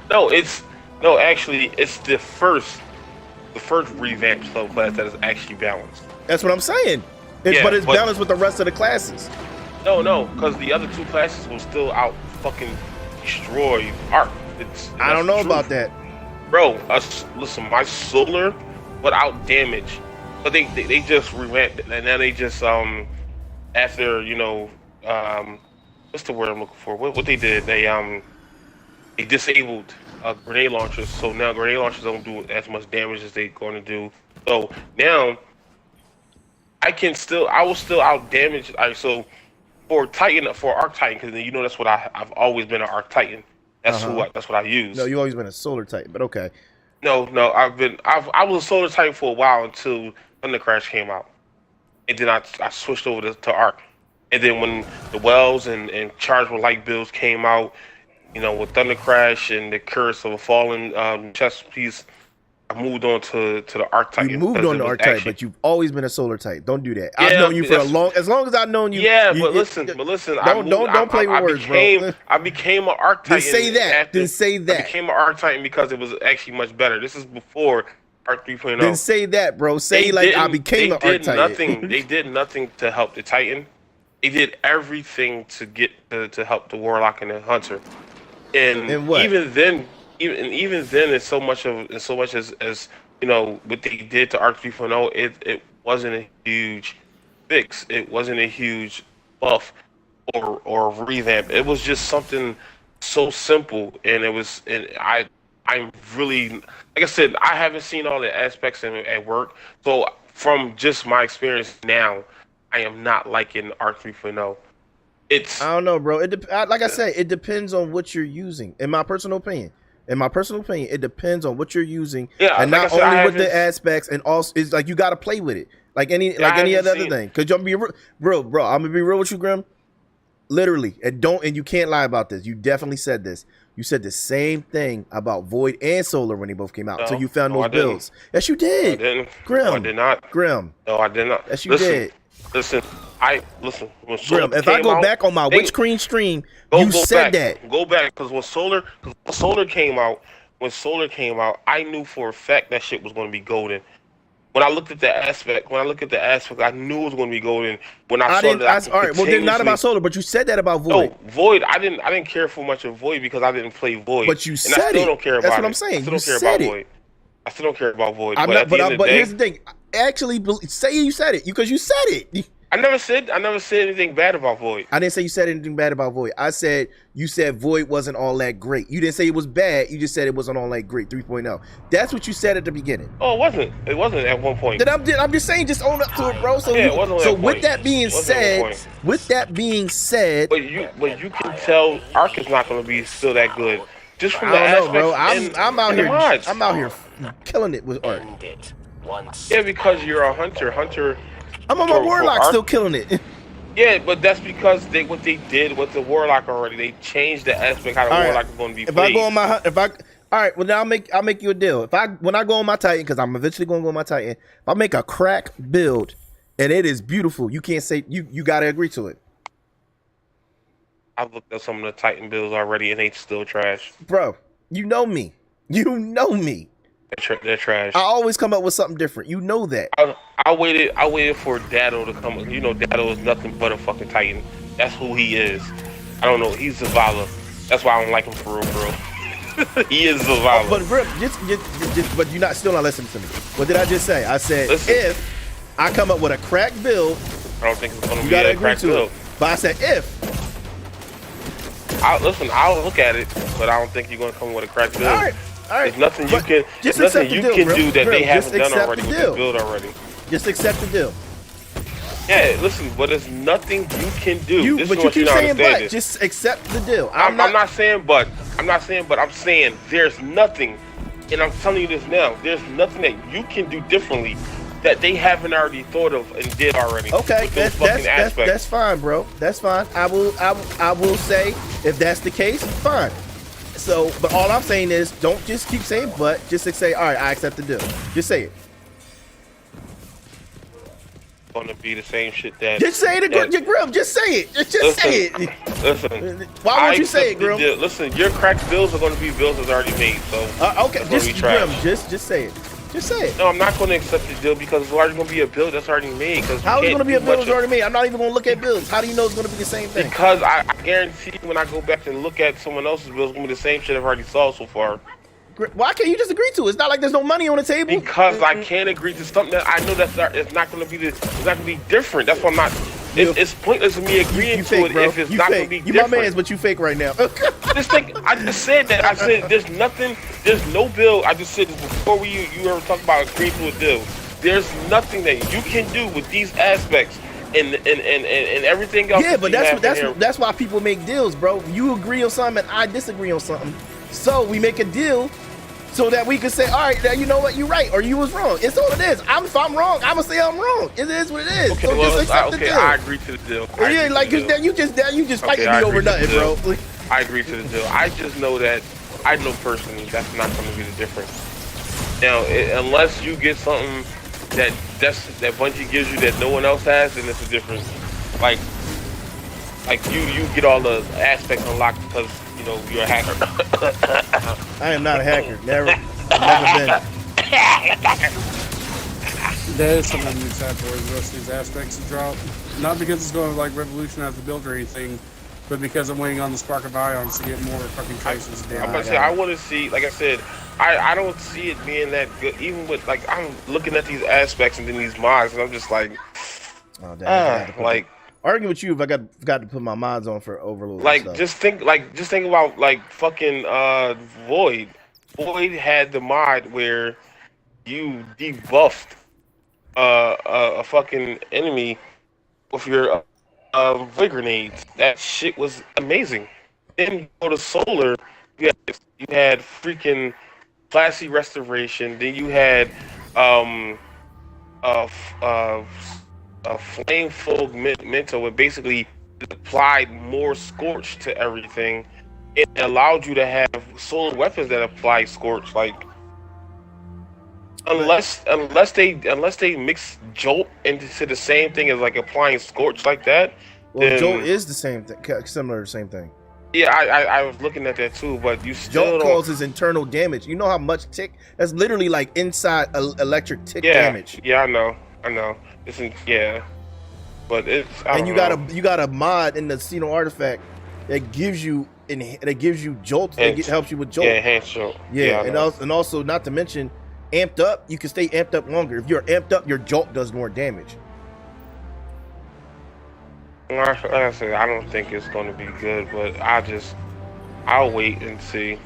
Actually, it's the first revamped subclass that is actually balanced. That's what I'm saying. But it's balanced with the rest of the classes. No, because the other 2 classes will still out fucking destroy Arc. I don't know about that, bro. Listen, my solar without damage, but they just revamped it, and then they just after what's the word I'm looking for? What they did? They disabled grenade launchers, so now grenade launchers don't do as much damage as they're going to do. So now I will still out damage. Alright, so for Arc Titan, because you know that's what I've always been an Arc Titan. That's that's what I use. No, you always been a Solar Titan, but okay. No, I was a Solar Titan for a while until Thunder Crash came out, and then I switched over to Arc, and then when the Wells and Charged with Light builds came out, you know, with Thunder Crash and the Curse of a Fallen chess piece, I moved on to the Arc Titan. You moved on to Arc Titan, but you've always been a Solar Titan. Don't do that. I've known you for as long as I've known you. Yeah, but listen. Don't play with words, bro. I became an Arc Titan. Then say that. I became an Arc Titan because it was actually much better. This is before Arc 3.0. Then say that, bro. Say I became an Arc Titan. They did nothing to help the Titan. They did everything to get to help the Warlock and the Hunter. And what? even then, it's so much as you know what they did to Arc 3.0. It wasn't a huge fix. It wasn't a huge buff or revamp. It was just something so simple, and I'm really, like I said, I haven't seen all the aspects at work. So from just my experience now, I am not liking Arc 3.0. I don't know, bro. Like I said, it depends on what you're using. In my personal opinion, it depends on what you're using, and not only with the aspects, and also it's like you got to play with it, like any other thing. Cause I'm gonna be bro. I'm gonna be real with you, Grim. Literally, and you can't lie about this. You definitely said this. You said the same thing about Void and Solar when they both came out. Until you found those builds. Yes, you did. I didn't. Grim. No, I did not. Grim. No, I did not. Yes, you did. Listen. When Grim, if I go back on my Witch Queen stream, you said that. Go back, because when Solar came out, I knew for a fact that shit was going to be golden. When I looked at the aspect, I knew it was going to be golden. When I saw that, all right. Well, then not about Solar, but you said that about Void. No, Void. I didn't care for much of Void because I didn't play Void. But you said I still don't care about That's what I'm saying. I still don't care about Void. I still don't care about Void. But here's the thing. Actually, say you said it because you said it. I never said anything bad about Void. I didn't say you said anything bad about Void. I said you said Void wasn't all that great. You didn't say it was bad. You just said it wasn't all that great. 3.0. That's what you said at the beginning. Oh, it wasn't. It wasn't at one point. Then I'm just saying, just own up to it, bro. So yeah, it wasn't at with that being said, but you can tell Arc is not going to be still that good. Just from I don't the know, bro. aspects I'm out here. mods. I'm out here killing it with Arc. Yeah, because you're a hunter. I'm on my Warlock, still killing it. Yeah, but that's because what they did with the Warlock already. They changed the aspect how the Warlock is going to be played. If I go on my, all right, well now I'll make you a deal. When I go on my Titan, because I'm eventually going to go on my Titan. If I make a crack build and it is beautiful, you can't say you got to agree to it. I've looked at some of the Titan builds already, and they still trash. Bro, you know me. They're trash. I always come up with something different. You know that. I waited for Dado to come. You know, Dado is nothing but a fucking Titan. That's who he is. I don't know. He's Zavala. That's why I don't like him for real, bro. He is Zavala. But bro, but you're still not listening to me. What did I just say? I said if I come up with a crack build, I don't think it's gonna be a crack build. But I said if. I'll look at it, but I don't think you're gonna come with a crack build. All right. There's nothing you can do that they haven't done already with this build already. Just accept the deal. Yeah, listen, but there's nothing you can do. But you keep saying but. Just accept the deal. I'm not saying but. I'm saying there's nothing, and I'm telling you this now. There's nothing that you can do differently that they haven't already thought of and did already. Okay, that's fine, bro. That's fine. I will say if that's the case, fine. So, but all I'm saying is, don't just keep saying but. Just say, all right, I accept the deal. Just say it. Gonna be the same shit that. Just say it, Grim. Just say it. Just say it. Listen. Why won't you say it, Grim? Listen, your cracked bills are gonna be bills that's already made. So okay, Grim, just say it. Just say it. No, I'm not going to accept the deal because it's already going to be a build that's already made. How is it going to be a build that's already made? I'm not even going to look at builds. How do you know it's going to be the same thing? Because I guarantee when I go back and look at someone else's build, it's going to be the same shit I've already saw so far. Why can't you just agree to it? It's not like there's no money on the table. Because I can't agree to something that I know it's not going to be it's not going to be different. That's why I'm not. It's pointless of me agreeing to it if it's not going to be different. You my man's, but you fake right now. I just said that. I said there's no build. I just said this before you ever talk about agreeing to a deal. there's nothing that you can do with these aspects and everything else. Yeah, but that that's why people make deals, bro. You agree on something, and I disagree on something. So we make a deal so that we can say, all right, now you know what, you're right, or you was wrong. It's all it is. If I'm wrong, I'm gonna say I'm wrong. It is what it is. Okay, so well, just accept the deal. I agree to the deal. Yeah, like you just fighting me over nothing, bro. I agree to the deal. I just know that I know personally that's not going to be the difference. Now, unless you get something that Bungie gives you that no one else has, then it's a difference. Like you get all the aspects unlocked because you know you're a hacker. I am not a hacker. Never been. That is something I'm excited for. The rest of these aspects to drop, not because it's going to like revolutionize the build or anything, but because I'm waiting on the Spark of Ions to get more fucking traces down. I'm about to say, I want to see, like I said, I don't see it being that good. Even with like, I'm looking at these aspects and then these mods, and I'm just like, like arguing with you if I forgot to put my mods on for Overlord. Like just think about like fucking Void. Void had the mod where you debuffed a fucking enemy with your Void grenades. That shit was amazing. Then you go to Solar, you had freaking Classy Restoration. Then you had a Flame Folk Mental, where basically applied more Scorch to everything. It allowed you to have solar weapons that apply Scorch, like unless they mix Jolt into the same thing as like applying Scorch like that. Well, then, Jolt is the same thing, similar to the same thing. Yeah, I was looking at that too, but you still Jolt causes internal damage. You know how much tick? That's literally like inside electric tick damage. Yeah, I know. But it's you got a mod in the Xeno artifact that gives you Jolt. That helps you with Jolt. Yeah, enhanced Jolt. Yeah, and also not to mention amped up. You can stay amped up longer. If you're amped up, your Jolt does more damage. Like I said, I don't think it's going to be good, but I'll wait and see.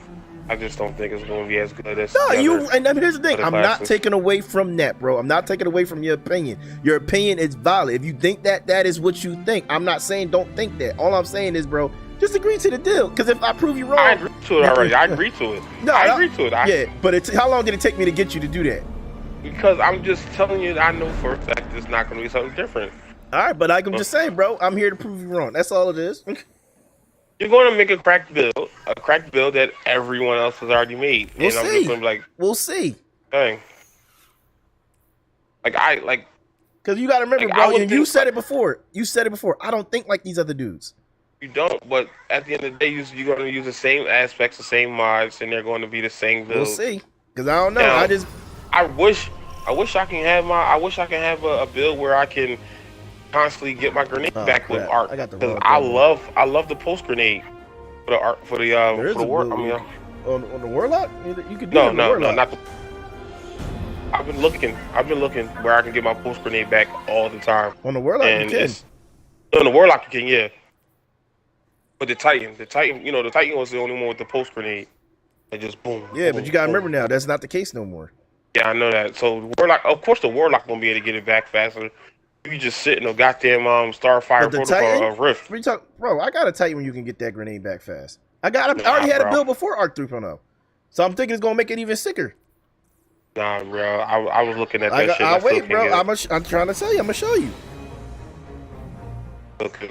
I just don't think it's going to be as good as. No, and here's the thing. I'm not taking away from that, bro. I'm not taking away from your opinion. Your opinion is valid. If you think that is what you think, I'm not saying don't think that. All I'm saying is, bro, just agree to the deal. Because if I prove you wrong, I agree to it already. I agree to it. No, I agree to it. Yeah, but how long did it take me to get you to do that? Because I'm just telling you, I know for a fact it's not going to be something different. All right, but I'm just saying, bro. I'm here to prove you wrong. That's all it is. You're going to make a cracked build that everyone else has already made. We'll see. I'm just going to be like, we'll see. Dang. Because you got to remember, bro. And you said it before. I don't think like these other dudes. You don't, but at the end of the day, you're going to use the same aspects, the same mods, and they're going to be the same build. We'll see. Because I don't know. Now, I wish I can have a build where I can constantly get my grenade back with arc. Because I love the post grenade for the arc for the war. On the warlock, you could do no, warlock. not the. I've been looking where I can get my post grenade back all the time. On the warlock, you can. On the warlock, you can, yeah. But the Titan, the Titan was the only one with the post grenade. And just boom. Yeah, but you gotta remember now, that's not the case no more. Yeah, I know that. So warlock, of course, the warlock gonna be able to get it back faster. You just sit in a goddamn Starfire protocol Rift. Bro, I got a Titan when you can get that grenade back fast. I already had a build before Arc 3.0, so I'm thinking it's gonna make it even sicker. Nah, bro, I was looking at that shit. I'll wait, bro. I'm trying to tell you. I'm gonna show you.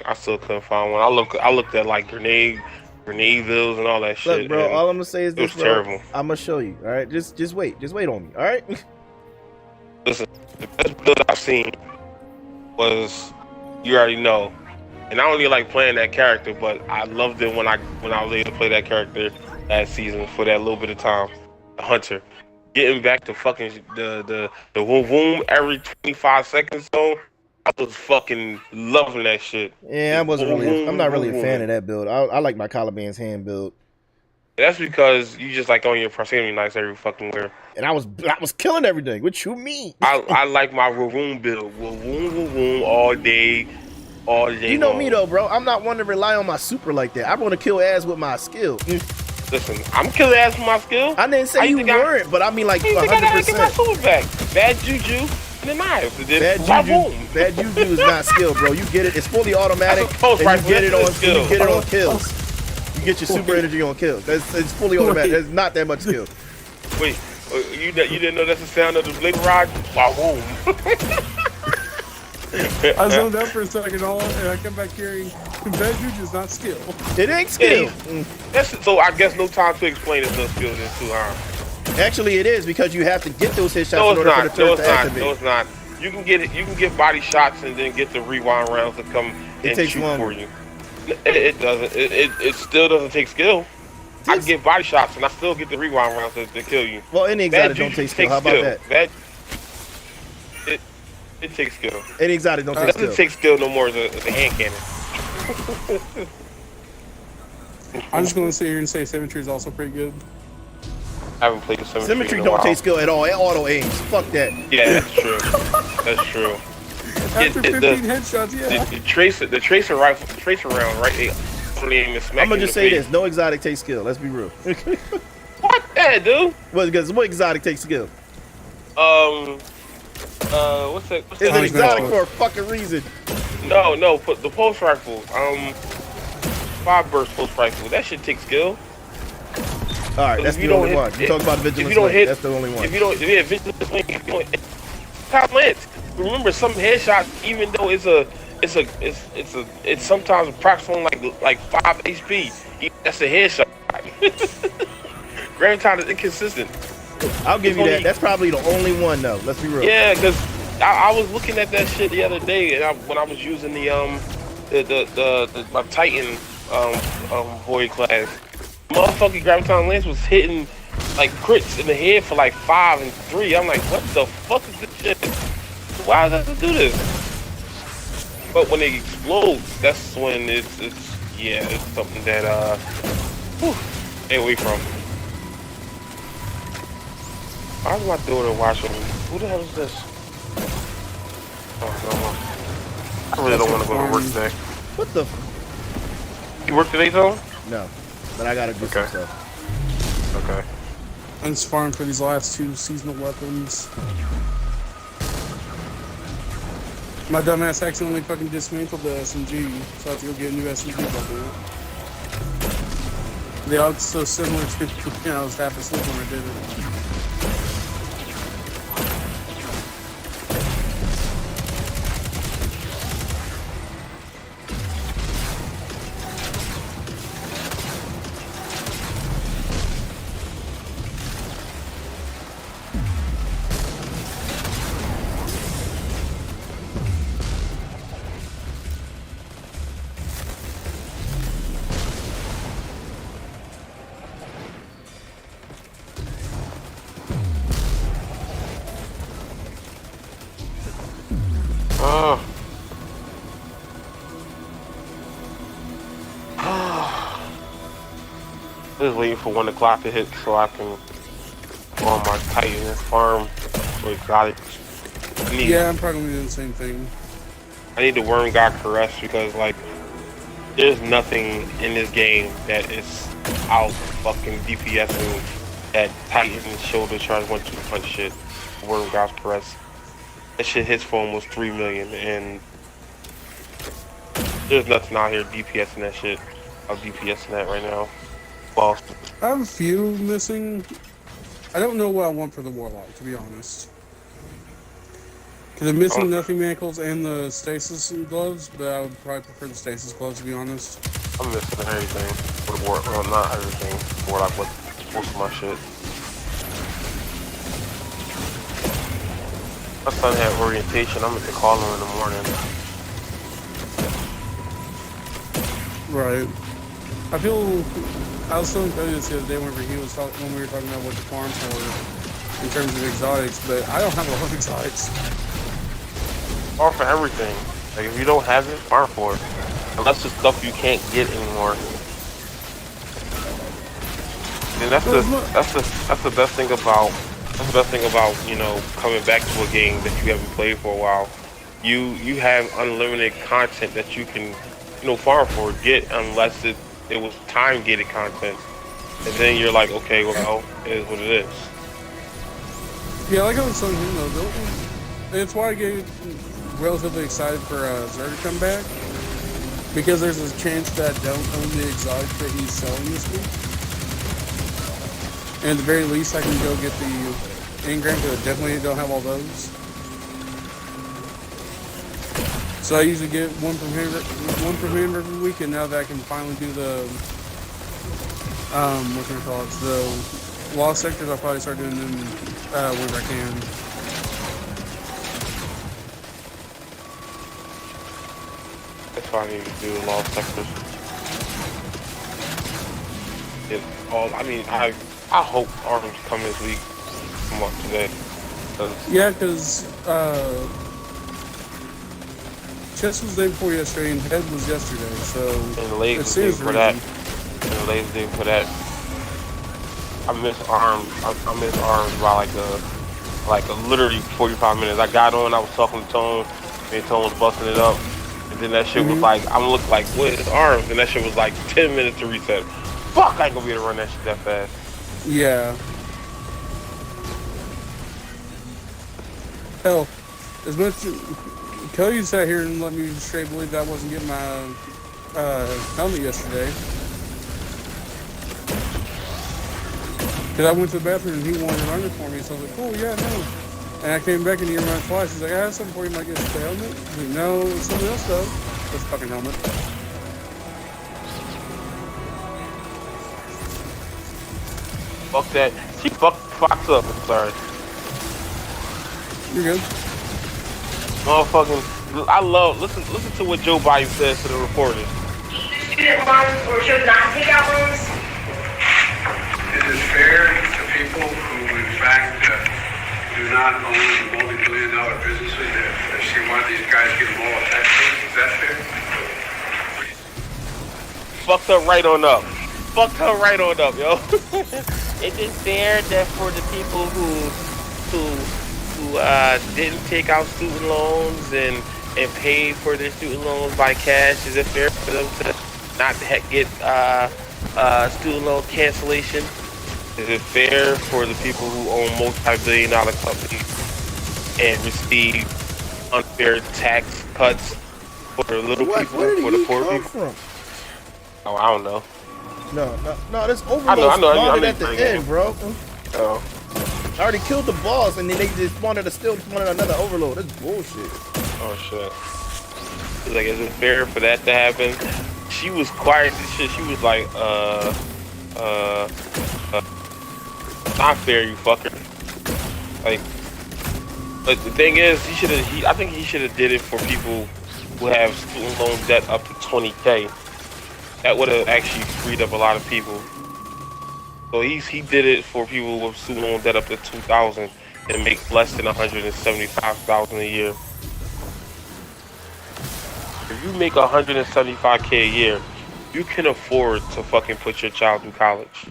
I still couldn't find one. I looked at like grenade builds and all that shit. Look, bro, all I'm gonna say is this, bro. Terrible. I'm gonna show you. All right, just wait on me. All right. Listen, the best build I've seen was, you already know, and I don't even like playing that character, but I loved it when I was able to play that character last season for that little bit of time. The Hunter, getting back to fucking the boom every 25 seconds zone. I was fucking loving that shit. Yeah, I'm not really a fan of that build. I like my Caliban's hand build. That's because you just like on your proximity knives every fucking where. And I was killing everything. What you mean? I like my Waroon build. Waroon all day. You know me though, bro. I'm not one to rely on my super like that. I want to kill ass with my skill. Listen, I'm killing ass with my skill. I didn't say you weren't, but I mean like 100%. I gotta get my super back. Bad juju. the knives. And then Bad juju is not skill, bro. You get it. It's fully automatic. That's a And you get it on skill. You get it on kills. You get your super energy on kills. It's fully automatic. There's not that much skill. Wait, you didn't know that's the sound of the blade rod? Wow. I zoned out for a second, and I come back hearing bad juju is not skill. It ain't skill. So I guess no time to explain it's no skill then too, huh? Actually, it is because you have to get those hit shots in order for the turret to activate. No, it's not. You can get body shots and then get the rewind rounds to come and shoot for you. It doesn't. It still doesn't take skill. I can get body shots and I still get the rewind rounds to kill you. Well, any exotic don't take skill. How about that? It takes skill. Any exotic don't take skill. It doesn't take skill no more as a hand cannon. I'm just going to sit here and say Symmetry is also pretty good. I haven't played Symmetry. Symmetry don't take skill at all. It auto aims. Fuck that. Yeah, that's true. That's true. After 15 headshots, yeah. The tracer rifle, the tracer round, right? I'm gonna just say this: no exotic takes skill. Let's be real. What that, dude? What exotic takes skill? What's that? It's an exotic for a fucking reason. No. Put the pulse rifle. 5 burst pulse rifle. That shit takes skill. All right, that's the only one. You talk about Vigilance Link. That's the only one. If you don't, Vigilance Link. If you don't, top lance. Remember, some headshots, even though it's sometimes approximately like 5 HP. That's a headshot. Graviton is inconsistent. I'll give you that. That's probably the only one, though. Let's be real. Yeah, because I was looking at that shit the other day, and when I was using my Titan Void class, motherfucking Graviton Lance was hitting like crits in the head for like 5 and 3. I'm like, what the fuck is this shit? Why does it do this? But when it explodes, that's when it's something that stay away from. Why is my daughter watching me? Who the hell is this? Oh, no. I really don't want to go to work today. What the? You work today, though? No, but I gotta do some stuff. Okay. I'm just farming for these last 2 seasonal weapons. My dumbass accidentally fucking dismantled the SMG, so I have to go get a new SMG bundle. They all look so similar to, I was half asleep when I did it. Just waiting for 1 o'clock to hit so I can go on my Titan and farm for exotics. Yeah, I'm probably doing the same thing. I need the Worm God Caress because, like, there's nothing in this game that is out fucking DPSing that Titan shoulder charge 1-2 punch shit. Worm God Caress. That shit hits for almost 3 million, and there's nothing out here DPSing that shit. I'm DPSing that right now. Well, I have a few missing. I don't know what I want for the Warlock, to be honest. Because I'm missing Nothing Manacles and the Stasis gloves, but I would probably prefer the Stasis gloves, to be honest. I'm missing everything for the Warlock. Well, not everything. Warlock with most of my shit. My son had orientation. I'm going to call him in the morning. Right. I was telling Cody this the other day when we were talking about what to farm for in terms of exotics, but I don't have a lot of exotics. Farm for everything. Like, if you don't have it, farm for it. Unless it's stuff you can't get anymore. And that's the best thing about you know, coming back to a game that you haven't played for a while. You have unlimited content that you can, you know, farm for, get, unless it was time gated content. And then you're like, okay, well, it is what it is. Yeah, like I was telling him though, it's why I get relatively excited for Zer to come back, because there's a chance that I don't own the exotic that he's selling this week. And at the very least, I can go get the engram, because I definitely don't have all those. So I usually get one from him every week, and now that I can finally do the whatchamacallit, the lost sectors, I'll probably start doing them whenever I can. That's why I need to do the lost sectors. I mean, I hope arms come this week. Come up today. Yeah, because chest was the day before yesterday, and head was yesterday. So and the legs was day for that. And the legs day for that. I miss arms. I miss arms by like a literally 45 minutes. I got on. I was talking to Tone, and Tone was busting it up. And then that shit was like, I'm looking like, what is arms? And that shit was like 10 minutes to reset. Fuck, I ain't gonna be able to run that shit that fast. yeah. Hell, as much Cody sat here and let me straight believe that I wasn't getting my helmet yesterday. Because I went to the bathroom and he wanted to run it for me, so I was like, cool, yeah, no. And I came back and he ran twice. He's like, I have something for you, might get the helmet. He's like, no, it's something else though. This fucking helmet. Fuck that. She fucked Fox up. I'm sorry. You're good. Motherfucking, I love, listen to what Joe Biden says to the reporters. Student loans or should not take out loans? Is it fair to people who, in fact, do not own multi-billion-dollar businesses that see one of these guys get them all a tax break? Is that fair? Fucked her right on up. Fucked her right on up, yo. Is it fair that for the people who didn't take out student loans and paid for their student loans by cash, is it fair for them to not get student loan cancellation? Is it fair for the people who own multi-billion-dollar companies and receive unfair tax cuts for the little people, for the poor people? Oh, I don't know. No, this overload spawned at the end, bro. Oh. I already killed the boss, and then they just wanted another overload. That's bullshit. Oh shit. It's like, is it fair for that to happen? She was quiet as shit. She was like, not fair, you fucker. Like, but the thing is, I think he should have did it for people who have student loan debt up to 20K. That would have actually freed up a lot of people. So he did it for people with student loan debt up to 2,000 and make less than 175,000 a year. If you make 175K a year, you can afford to fucking put your child through college.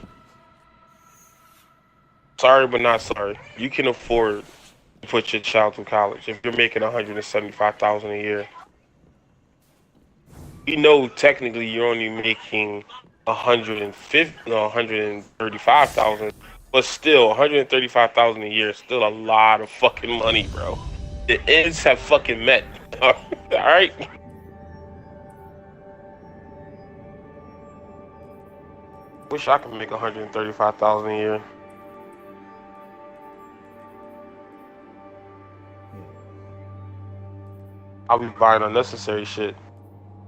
Sorry, but not sorry. You can afford to put your child through college if you're making 175,000 a year. You know, technically, you're only making 135,000, but still, 135,000 a year is still a lot of fucking money, bro. The ends have fucking met. All right. Wish I could make 135,000 a year. I'll be buying unnecessary shit.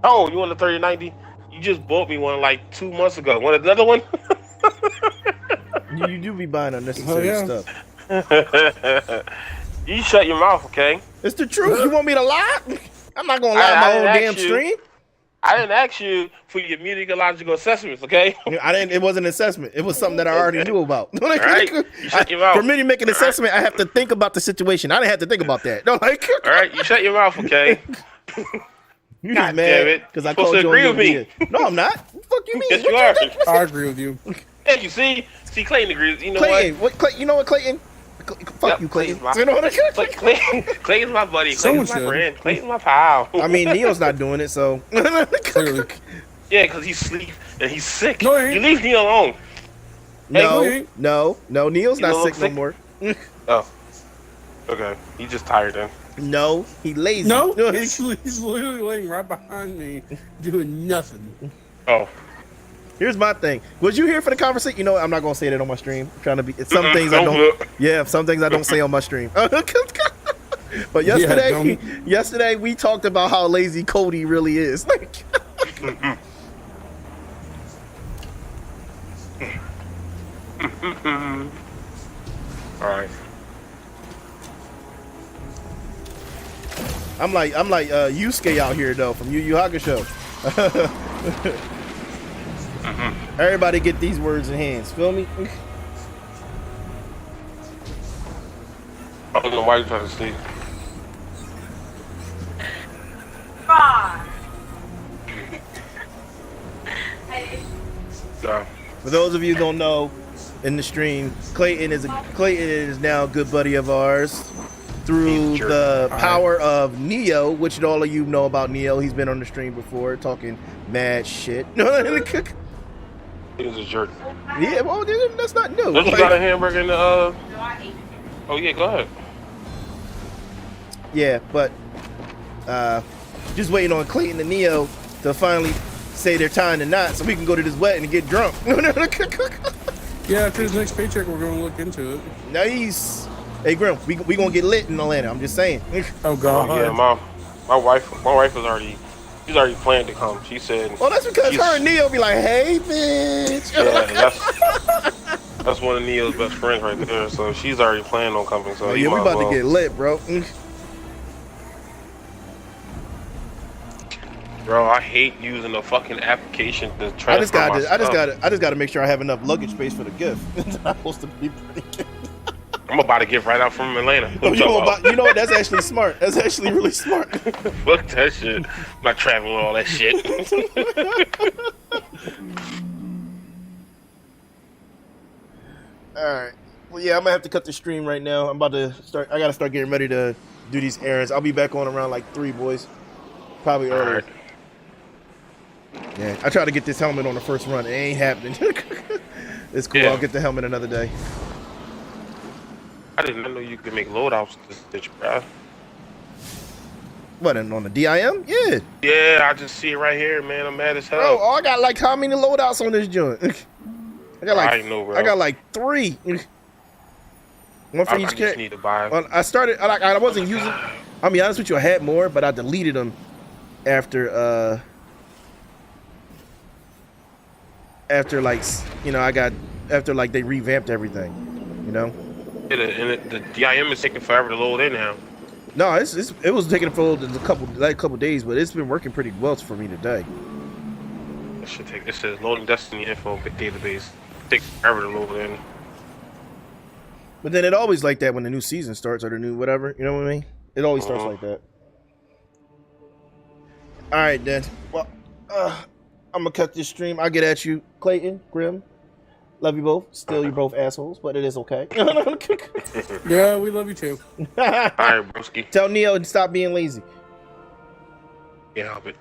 Oh, you want a 3090? You just bought me one like 2 months ago. Want another one? You do be buying unnecessary stuff. You shut your mouth, okay? It's the truth. You want me to lie? I'm not gonna lie on my own damn stream. I didn't ask you for your musicological assessments, okay? I didn't. It wasn't an assessment. It was something that I already knew about. All right, you shut your mouth. For me to make an assessment, I have to think about the situation. I didn't have to think about that. All right, you shut your mouth, okay? You just mad because I called you agree with me. No, I'm not. What the fuck you mean? Yes, you are. I agree with you. Yeah, you see, Clayton agrees. You know Clayton, what? You know what, Clayton? Fuck you, Clayton. You know what Clayton's my buddy. Clayton's my friend. Clayton's my pal. I mean, Neil's not doing it, so. Clearly. Yeah, because he's asleep and he's sick. No, you leave Neil alone. No, Neil's not sick no more. Oh. Okay, he just tired then. No, he lazy. No, he's literally laying right behind me, doing nothing. Oh. Here's my thing. Was you here for the conversation? You know what? I'm not gonna say that on my stream. I'm trying to be. Some things I don't. Yeah, some things I don't say on my stream. But yesterday, yesterday we talked about how lazy Cody really is. Like, all right. I'm like Yusuke out here though from Yu Yu Hakusho. Everybody get these words in hands. Feel me? I don't know why you're trying to sleep. No. For those of you who don't know, in the stream, Clayton is now a good buddy of ours through the power of Neo, which all of you know about Neo. He's been on the stream before talking mad shit. He was a jerk. Yeah, well, that's not new. Don't you got a hamburger in the Oh yeah, go ahead. Yeah, but just waiting on Clayton and Neo to finally say they're tying the knot so we can go to this wedding and get drunk. Yeah, after his next paycheck, we're going to look into it. Nice. Hey, Grim, we gonna get lit in Atlanta. I'm just saying. Oh God. Yeah, my wife was already. She's already planned to come. She said. Oh, that's because her and Neo be like, "Hey, bitch." Yeah, that's one of Neo's best friends right there. So she's already planning on coming. So yeah, we about to get lit, bro. Bro, I hate using a fucking application to transfer my stuff. I just got to make sure I have enough luggage space for the gift. It's supposed to be pretty good. I'm about to get right out from Atlanta. Oh, you know what? That's actually smart. That's actually really smart. Fuck that shit. I'm not traveling with all that shit. All right. Well, yeah, I'm gonna have to cut the stream right now. I'm about to start. I gotta start getting ready to do these errands. I'll be back on around like 3, boys. Probably earlier. Right. Yeah, I try to get this helmet on the first run. It ain't happening. It's cool. Yeah. I'll get the helmet another day. I didn't know you could make loadouts this bitch, bro. What, on the DIM? Yeah. Yeah, I just see it right here, man. I'm mad as hell. Bro, I got like how many loadouts on this joint? I got like I know, bro. I got like 3. One for I each just character. need to buy. Well, I started. I wasn't using. I'll be honest with you. I had more, but I deleted them after like after like they revamped everything. You know. The DIM is taking forever to load in now. No, it was taking for a couple days, but it's been working pretty well for me today. It says loading Destiny info database. It takes forever to load in. But then it always like that when the new season starts or the new whatever. You know what I mean? It always starts like that. All right, then. Well, I'm gonna cut this stream. I'll get at you, Clayton, Grim. Love you both. Still, you're both assholes, but it is okay. Yeah, we love you too. All right, broski. Tell Neo to stop being lazy. Can't help it.